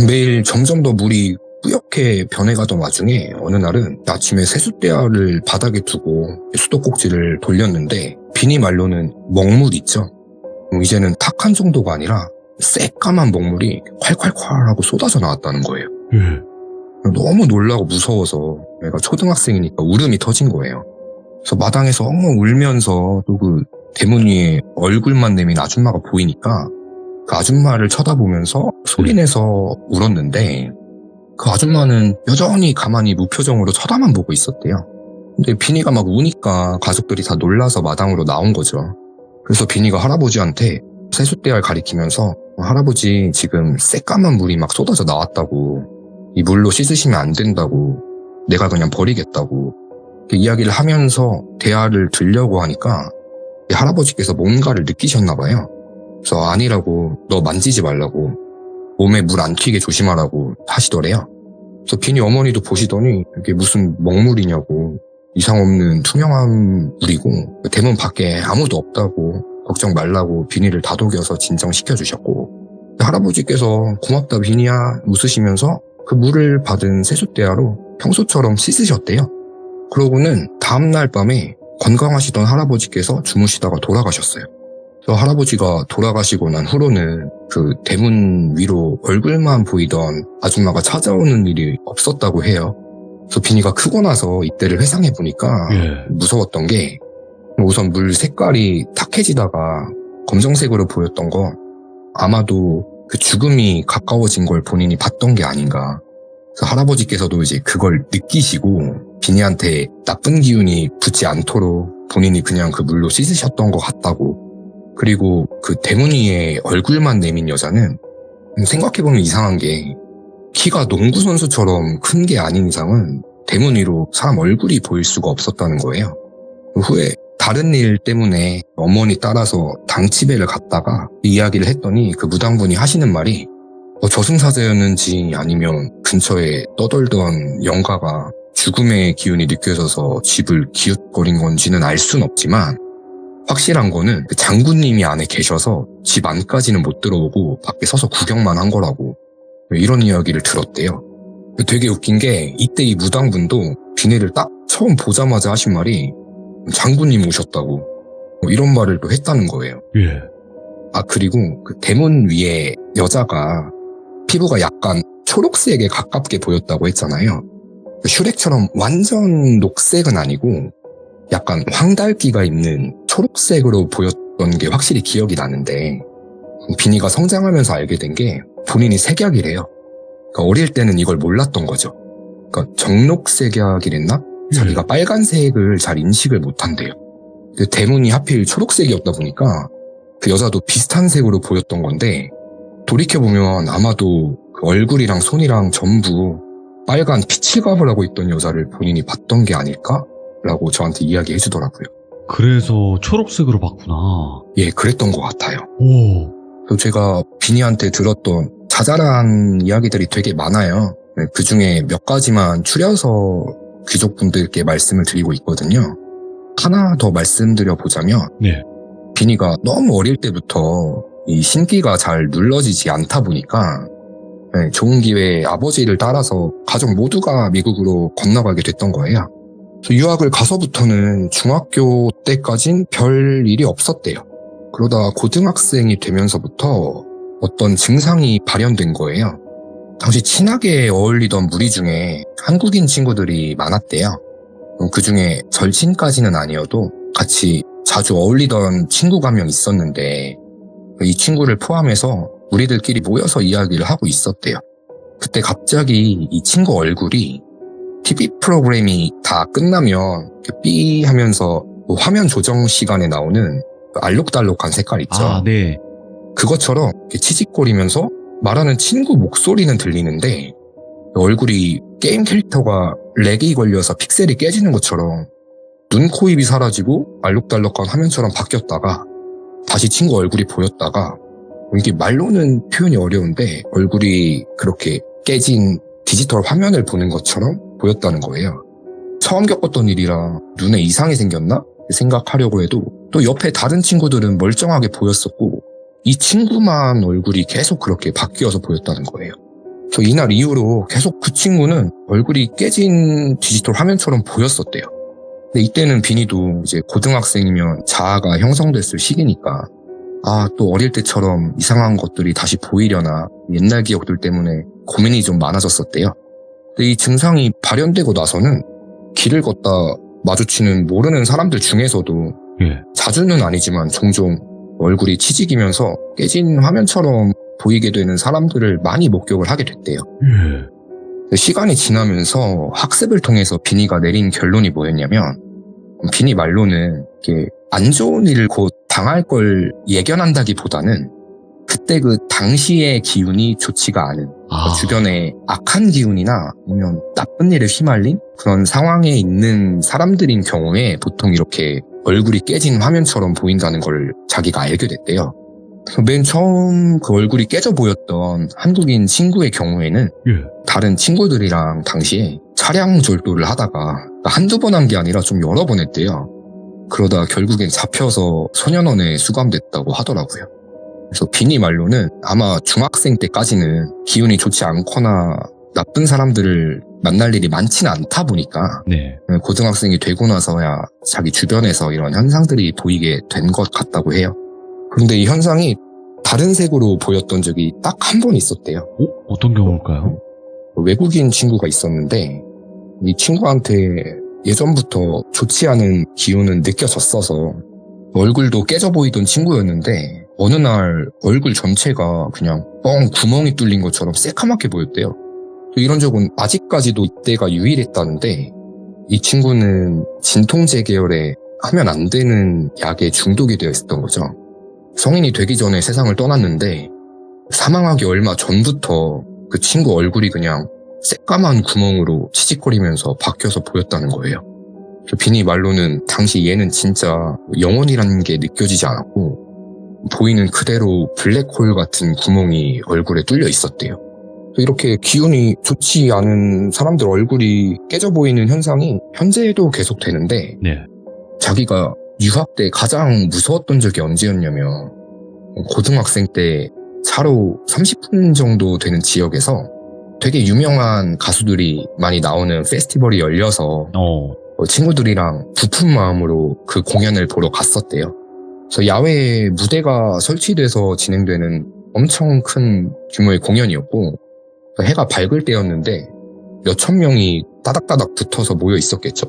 매일 점점 더 물이 뿌옇게 변해가던 와중에 어느 날은 아침에 세숫대야를 바닥에 두고 수도꼭지를 돌렸는데 비니 말로는 먹물 있죠. 이제는 탁한 정도가 아니라 새까만 먹물이 콸콸콸 하고 쏟아져 나왔다는 거예요. 너무 놀라고 무서워서 내가 초등학생이니까 울음이 터진 거예요. 그래서 마당에서 엉엉 울면서 또 그 대문 위에 얼굴만 내민 아줌마가 보이니까 그 아줌마를 쳐다보면서 소리내서 울었는데 그 아줌마는 여전히 가만히 무표정으로 쳐다만 보고 있었대요. 근데 비니가 막 우니까 가족들이 다 놀라서 마당으로 나온 거죠. 그래서 비니가 할아버지한테 세숫대야를 가리키면서 할아버지 지금 새까만 물이 막 쏟아져 나왔다고 이 물로 씻으시면 안 된다고 내가 그냥 버리겠다고 이렇게 이야기를 하면서 대야를 들려고 하니까 이 할아버지께서 뭔가를 느끼셨나 봐요. 그래서 아니라고 너 만지지 말라고 몸에 물 안 튀게 조심하라고 하시더래요. 그래서 비니 어머니도 보시더니 이게 무슨 먹물이냐고 이상 없는 투명한 물이고 대문 밖에 아무도 없다고 걱정 말라고 비니를 다독여서 진정시켜 주셨고 할아버지께서 고맙다 비니야 웃으시면서 그 물을 받은 세숫대야로 평소처럼 씻으셨대요. 그러고는 다음날 밤에 건강하시던 할아버지께서 주무시다가 돌아가셨어요. 그래서 할아버지가 돌아가시고 난 후로는 그 대문 위로 얼굴만 보이던 아줌마가 찾아오는 일이 없었다고 해요. 그래서 비니가 크고 나서 이때를 회상해보니까 무서웠던 게 우선 물 색깔이 탁해지다가 검정색으로 보였던 건 아마도 그 죽음이 가까워진 걸 본인이 봤던 게 아닌가. 그래서 할아버지께서도 이제 그걸 느끼시고 비니한테 나쁜 기운이 붙지 않도록 본인이 그냥 그 물로 씻으셨던 것 같다고. 그리고 그 대문 위에 얼굴만 내민 여자는 생각해보면 이상한 게 키가 농구선수처럼 큰 게 아닌 이상은 대문 위로 사람 얼굴이 보일 수가 없었다는 거예요. 후에 다른 일 때문에 어머니 따라서 당치배를 갔다가 이야기를 했더니 그 무당분이 하시는 말이 저승사자였는지 아니면 근처에 떠돌던 영가가 죽음의 기운이 느껴져서 집을 기웃거린 건지는 알 순 없지만 확실한 거는 그 장군님이 안에 계셔서 집 안까지는 못 들어오고 밖에 서서 구경만 한 거라고 이런 이야기를 들었대요. 되게 웃긴 게 이때 이 무당분도 비니를 딱 처음 보자마자 하신 말이 장군님 오셨다고 이런 말을 또 했다는 거예요. 그리고 그 대문 위에 여자가 피부가 약간 초록색에 가깝게 보였다고 했잖아요. 슈렉처럼 완전 녹색은 아니고 약간 황달기가 있는 초록색으로 보였던 게 확실히 기억이 나는데 비니가 성장하면서 알게 된 게 본인이 색약이래요. 그러니까 어릴 때는 이걸 몰랐던 거죠. 그러니까 정록색약이랬나? 자기가 빨간색을 잘 인식을 못한대요. 대문이 하필 초록색이었다 보니까 그 여자도 비슷한 색으로 보였던 건데 돌이켜보면 아마도 그 얼굴이랑 손이랑 전부 빨간 피칠갑을 하고 있던 여자를 본인이 봤던 게 아닐까라고 저한테 이야기해 주더라고요. 그래서 초록색으로 봤구나. 예, 그랬던 것 같아요. 오. 그래서 제가 비니한테 들었던 자잘한 이야기들이 되게 많아요. 그 중에 몇 가지만 추려서 귀족분들께 말씀을 드리고 있거든요. 하나 더 말씀드려 보자면 비니가 너무 어릴 때부터 이 신기가 잘 눌러지지 않다 보니까 좋은 기회에 아버지를 따라서 가족 모두가 미국으로 건너가게 됐던 거예요. 유학을 가서부터는 중학교 때까진 별 일이 없었대요. 그러다 고등학생이 되면서부터 어떤 증상이 발현된 거예요. 당시 친하게 어울리던 무리 중에 한국인 친구들이 많았대요. 그 중에 절친까지는 아니어도 같이 자주 어울리던 친구가 한 명 있었는데 이 친구를 포함해서 우리들끼리 모여서 이야기를 하고 있었대요. 그때 갑자기 이 친구 얼굴이 TV 프로그램이 다 그러면 삐 하면서 화면 조정 시간에 나오는 알록달록한 색깔 있죠. 아, 네. 그것처럼 치직거리면서 말하는 친구 목소리는 들리는데 얼굴이 게임 캐릭터가 렉이 걸려서 픽셀이 깨지는 것처럼 눈, 코, 입이 사라지고 알록달록한 화면처럼 바뀌었다가 다시 친구 얼굴이 보였다가 이게 말로는 표현이 어려운데 얼굴이 그렇게 깨진 디지털 화면을 보는 것처럼 보였다는 거예요. 처음 겪었던 일이라 눈에 이상이 생겼나 생각하려고 해도 또 옆에 다른 친구들은 멀쩡하게 보였었고 이 친구만 얼굴이 계속 그렇게 바뀌어서 보였다는 거예요. 그래서 이날 이후로 계속 그 친구는 얼굴이 깨진 디지털 화면처럼 보였었대요. 근데 이때는 비니도 이제 고등학생이면 자아가 형성됐을 시기니까 또 어릴 때처럼 이상한 것들이 다시 보이려나 옛날 기억들 때문에 고민이 좀 많아졌었대요. 근데 이 증상이 발현되고 나서는 길을 걷다 마주치는 모르는 사람들 중에서도 자주는 아니지만 종종 얼굴이 치직이면서 깨진 화면처럼 보이게 되는 사람들을 많이 목격을 하게 됐대요. 시간이 지나면서 학습을 통해서 비니가 내린 결론이 뭐였냐면 비니 말로는 이게 안 좋은 일을 곧 당할 걸 예견한다기보다는 그때 그 당시의 기운이 좋지가 않은 주변에 악한 기운이나 아니면 나쁜 일에 휘말린 그런 상황에 있는 사람들인 경우에 보통 이렇게 얼굴이 깨진 화면처럼 보인다는 걸 자기가 알게 됐대요. 맨 처음 그 얼굴이 깨져 보였던 한국인 친구의 경우에는 다른 친구들이랑 당시에 차량 절도를 하다가 한두 번 한 게 아니라 좀 여러 번 했대요. 그러다 결국엔 잡혀서 소년원에 수감됐다고 하더라고요. 그래서 비니 말로는 아마 중학생 때까지는 기운이 좋지 않거나 나쁜 사람들을 만날 일이 많지는 않다 보니까 고등학생이 되고 나서야 자기 주변에서 이런 현상들이 보이게 된 것 같다고 해요. 그런데 이 현상이 다른 색으로 보였던 적이 딱 한 번 있었대요. 어떤 경우일까요? 외국인 친구가 있었는데 이 친구한테 예전부터 좋지 않은 기운은 느껴졌어서 얼굴도 깨져 보이던 친구였는데 어느 날 얼굴 전체가 그냥 뻥 구멍이 뚫린 것처럼 새카맣게 보였대요. 이런 적은 아직까지도 이때가 유일했다는데 이 친구는 진통제 계열에 하면 안 되는 약에 중독이 되어 있었던 거죠. 성인이 되기 전에 세상을 떠났는데 사망하기 얼마 전부터 그 친구 얼굴이 그냥 새까만 구멍으로 치직거리면서 바뀌어서 보였다는 거예요. 비니 말로는 당시 얘는 진짜 영혼이라는 게 느껴지지 않았고 보이는 그대로 블랙홀 같은 구멍이 얼굴에 뚫려 있었대요. 이렇게 기운이 좋지 않은 사람들 얼굴이 깨져 보이는 현상이 현재에도 계속되는데 자기가 유학 때 가장 무서웠던 적이 언제였냐면 고등학생 때 차로 30분 정도 되는 지역에서 되게 유명한 가수들이 많이 나오는 페스티벌이 열려서 친구들이랑 부푼 마음으로 그 공연을 보러 갔었대요. 그래서 야외에 무대가 설치돼서 진행되는 엄청 큰 규모의 공연이었고 해가 밝을 때였는데 몇천 명이 따닥따닥 붙어서 모여 있었겠죠.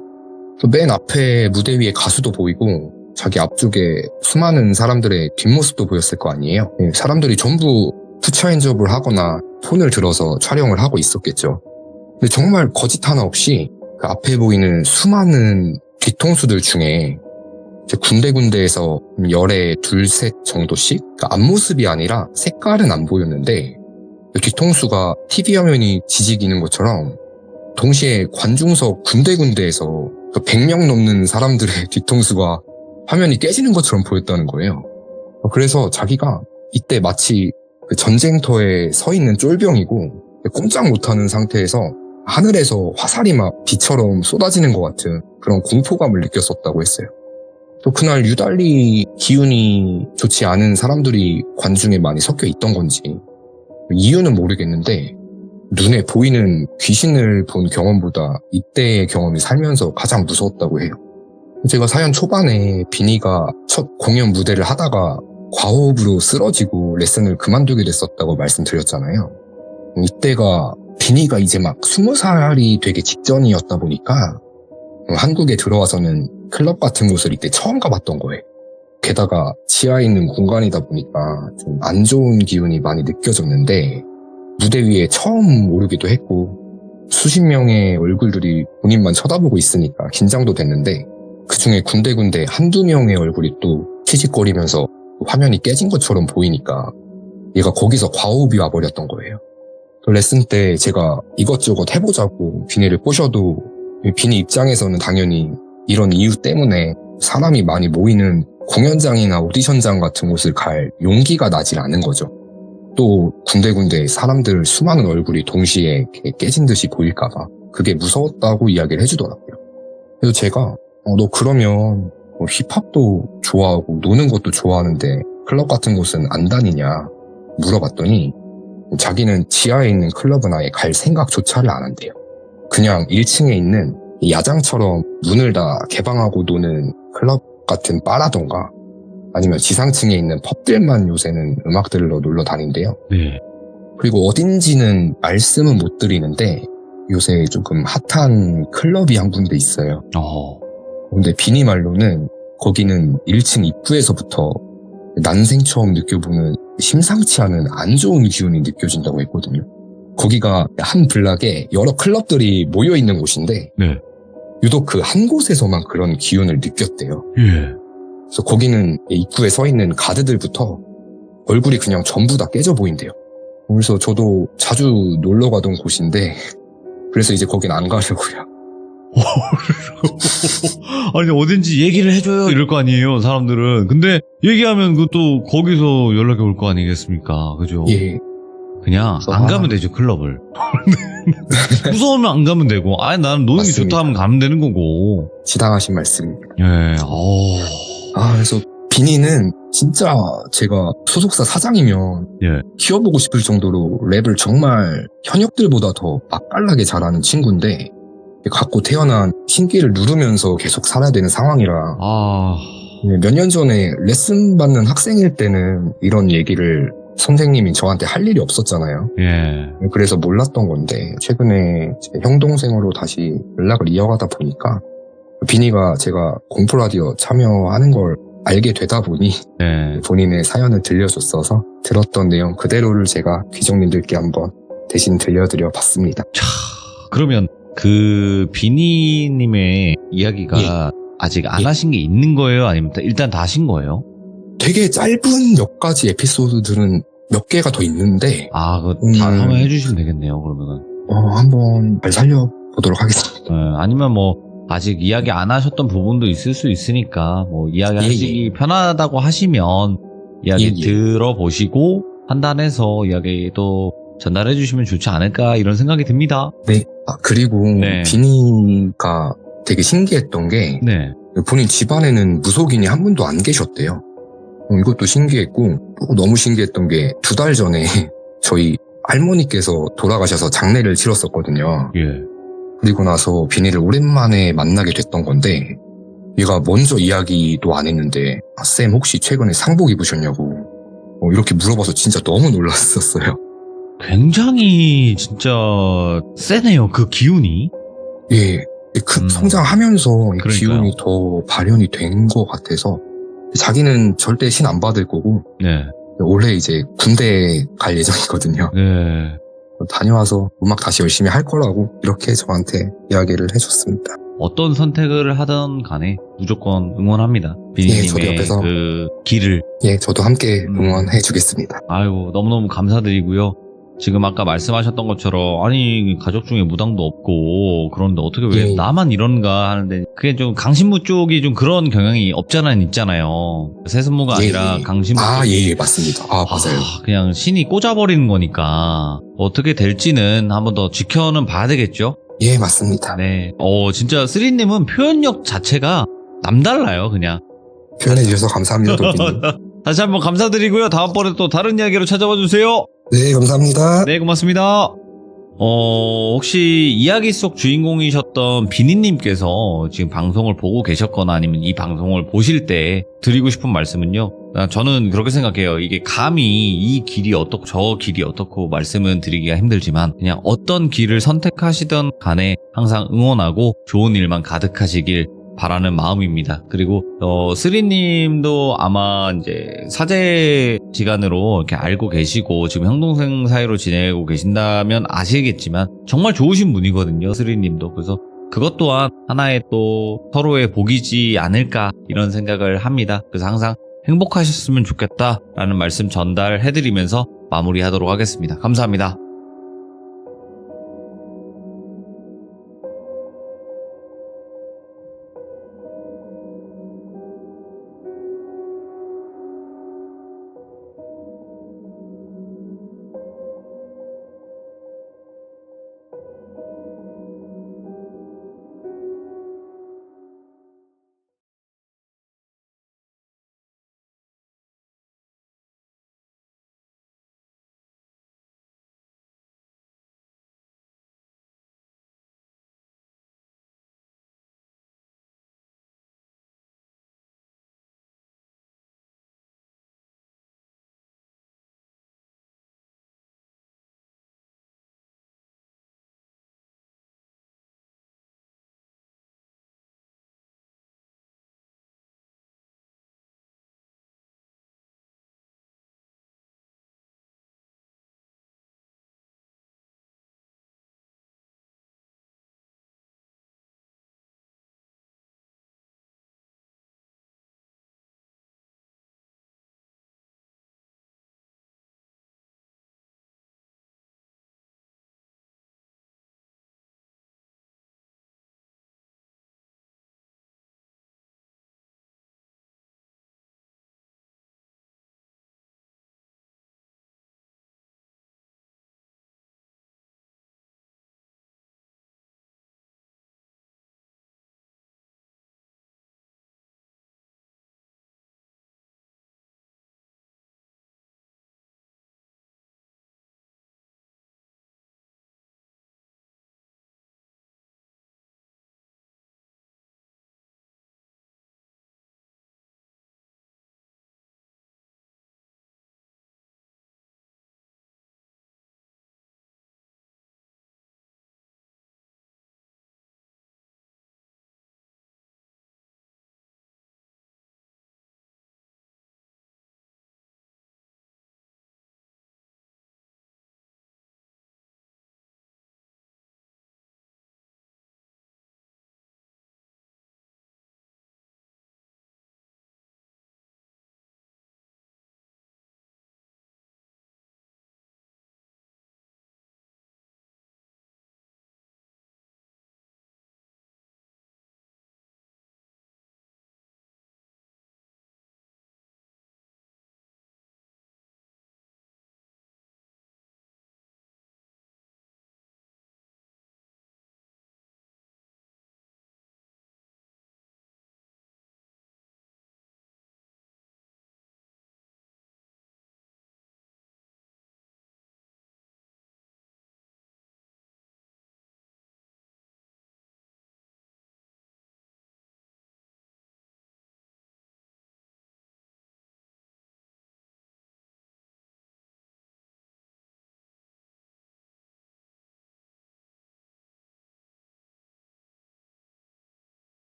맨 앞에 무대 위에 가수도 보이고 자기 앞쪽에 수많은 사람들의 뒷모습도 보였을 거 아니에요. 사람들이 전부 푸처핸즈업을 하거나 폰을 들어서 촬영을 하고 있었겠죠. 근데 정말 거짓 하나 없이 그 앞에 보이는 수많은 뒤통수들 중에 군데군데에서 열에 둘셋 정도씩 앞모습이 아니라 색깔은 안 보였는데 뒤통수가 TV 화면이 지지기는 것처럼 동시에 관중석 군데군데에서 100명 넘는 사람들의 뒤통수가 화면이 깨지는 것처럼 보였다는 거예요. 그래서 자기가 이때 마치 그 전쟁터에 서 있는 쫄병이고 꼼짝 못하는 상태에서 하늘에서 화살이 막 비처럼 쏟아지는 것 같은 그런 공포감을 느꼈었다고 했어요. 또 그날 유달리 기운이 좋지 않은 사람들이 관중에 많이 섞여 있던 건지 이유는 모르겠는데 눈에 보이는 귀신을 본 경험보다 이때의 경험이 살면서 가장 무서웠다고 해요. 제가 사연 초반에 비니가 첫 공연 무대를 하다가 과호흡으로 쓰러지고 레슨을 그만두게 됐었다고 말씀드렸잖아요. 이때가 비니가 이제 막 20살이 되기 직전이었다 보니까 한국에 들어와서는 클럽 같은 곳을 이때 처음 가봤던 거예요. 게다가 지하에 있는 공간이다 보니까 좀 안 좋은 기운이 많이 느껴졌는데 무대 위에 처음 오르기도 했고 수십 명의 얼굴들이 본인만 쳐다보고 있으니까 긴장도 됐는데 그중에 군데군데 한두 명의 얼굴이 또 치직거리면서 화면이 깨진 것처럼 보이니까 얘가 거기서 과호흡이 와버렸던 거예요. 레슨 때 제가 이것저것 해보자고 비니를 꼬셔도 비니 입장에서는 당연히 이런 이유 때문에 사람이 많이 모이는 공연장이나 오디션장 같은 곳을 갈 용기가 나질 않은 거죠. 또 군데군데 사람들 수많은 얼굴이 동시에 깨진 듯이 보일까봐 그게 무서웠다고 이야기를 해주더라고요. 그래서 제가 너 그러면 힙합도 좋아하고 노는 것도 좋아하는데 클럽 같은 곳은 안 다니냐 물어봤더니 자기는 지하에 있는 클럽은 아예 갈 생각조차를 안 한대요. 그냥 1층에 있는 야장처럼 문을 다 개방하고 노는 클럽 같은 바라던가 아니면 지상층에 있는 펍들만 요새는 음악들을 놀러 다닌대요. 네. 그리고 어딘지는 말씀은 못 드리는데 요새 조금 핫한 클럽이 한 군데 있어요. 근데 비니 말로는 거기는 1층 입구에서부터 난생 처음 느껴보는 심상치 않은 안 좋은 기운이 느껴진다고 했거든요. 거기가 한 블락에 여러 클럽들이 모여있는 곳인데 네. 유독 그 한 곳에서만 그런 기운을 느꼈대요. 예. 그래서 거기는 입구에 서 있는 가드들부터 얼굴이 그냥 전부 다 깨져 보인대요. 그래서 저도 자주 놀러 가던 곳인데 그래서 이제 거긴 안 가려고요. 아니 어딘지 얘기를 해줘요 이럴 거 아니에요 사람들은. 근데 얘기하면 그또 거기서 연락이 올 거 아니겠습니까? 그죠? 예. 그냥 안 가면 되죠 클럽을. 무서우면 안 가면 되고 아니 나는 노는 게 맞습니다. 좋다 하면 가면 되는 거고. 지당하신 말씀입니다. 예. 그래서 비니는 진짜 제가 소속사 사장이면 예. 키워보고 싶을 정도로 랩을 정말 현역들보다 더 맛깔나게 잘하는 친구인데 갖고 태어난 신기를 누르면서 계속 살아야 되는 상황이라 몇 년 전에 레슨 받는 학생일 때는 이런 얘기를 선생님이 저한테 할 일이 없었잖아요. 예. 그래서 몰랐던 건데 최근에 제 형 동생으로 다시 연락을 이어가다 보니까 비니가 제가 공포라디오 참여하는 걸 알게 되다 보니 예. 본인의 사연을 들려줬어서 들었던 내용 그대로를 제가 귀족님들께 한번 대신 들려드려 봤습니다. 그러면 그 비니님의 이야기가 아직 안 하신 게 있는 거예요? 아니면 일단 다 하신 거예요? 되게 짧은 몇 가지 에피소드들은 몇 개가 더 있는데 그거 다 설명해 주시면 되겠네요 그러면은. 한번 잘 살려보도록 하겠습니다. 아니면 뭐 아직 이야기 안 하셨던 부분도 있을 수 있으니까 뭐 이야기 하시기 편하다고 하시면 이야기 들어보시고 판단해서 이야기도 전달해 주시면 좋지 않을까 이런 생각이 듭니다. 네. 그리고 비니가 되게 신기했던 게 본인 집안에는 무속인이 한 분도 안 계셨대요. 이것도 신기했고 또 너무 신기했던 게 2달 전에 저희 할머니께서 돌아가셔서 장례를 치렀었거든요. 예. 그리고 나서 비니를 오랜만에 만나게 됐던 건데 얘가 먼저 이야기도 안 했는데 쌤 혹시 최근에 상복 입으셨냐고 이렇게 물어봐서 진짜 너무 놀랐었어요. 굉장히 진짜 세네요 그 기운이. 예. 성장하면서 그러니까요. 기운이 더 발현이 된 것 같아서 자기는 절대 신 안 받을 거고 올해 이제 군대 갈 예정이거든요. 다녀와서 음악 다시 열심히 할 거라고 이렇게 저한테 이야기를 해줬습니다. 어떤 선택을 하든 간에 무조건 응원합니다. 비니님의 저도 옆에서 그 길을. 저도 함께 응원해 주겠습니다. 아이고 너무너무 감사드리고요. 지금 아까 말씀하셨던 것처럼 아니 가족 중에 무당도 없고 그런데 어떻게 왜 나만 이런가 하는데 그게 좀 강신무 쪽이 좀 그런 경향이 없잖아 있잖아요. 세습무가 아니라 강신무 쪽이 맞습니다. 맞아요. 그냥 신이 꽂아버리는 거니까 어떻게 될지는 한번 더 지켜는 봐야 되겠죠? 예, 맞습니다. 네. 쓰리님은 표현력 자체가 남달라요 그냥. 표현해 주셔서 감사합니다. 도끼님. 다시 한번 감사드리고요. 다음번에 또 다른 이야기로 찾아와 주세요. 네, 감사합니다. 네, 고맙습니다. 혹시 이야기 속 주인공이셨던 비니님께서 지금 방송을 보고 계셨거나 아니면 이 방송을 보실 때 드리고 싶은 말씀은요. 저는 그렇게 생각해요. 이게 감히 이 길이 어떻고 저 길이 어떻고 말씀은 드리기가 힘들지만 그냥 어떤 길을 선택하시던 간에 항상 응원하고 좋은 일만 가득하시길 바라는 마음입니다. 그리고 쓰리님도 아마 이제 사제지간으로 이렇게 알고 계시고 지금 형동생 사이로 지내고 계신다면 아시겠지만 정말 좋으신 분이거든요. 쓰리님도. 그래서 그것 또한 하나의 또 서로의 복이지 않을까 이런 생각을 합니다. 그래서 항상 행복하셨으면 좋겠다라는 말씀 전달해드리면서 마무리하도록 하겠습니다. 감사합니다.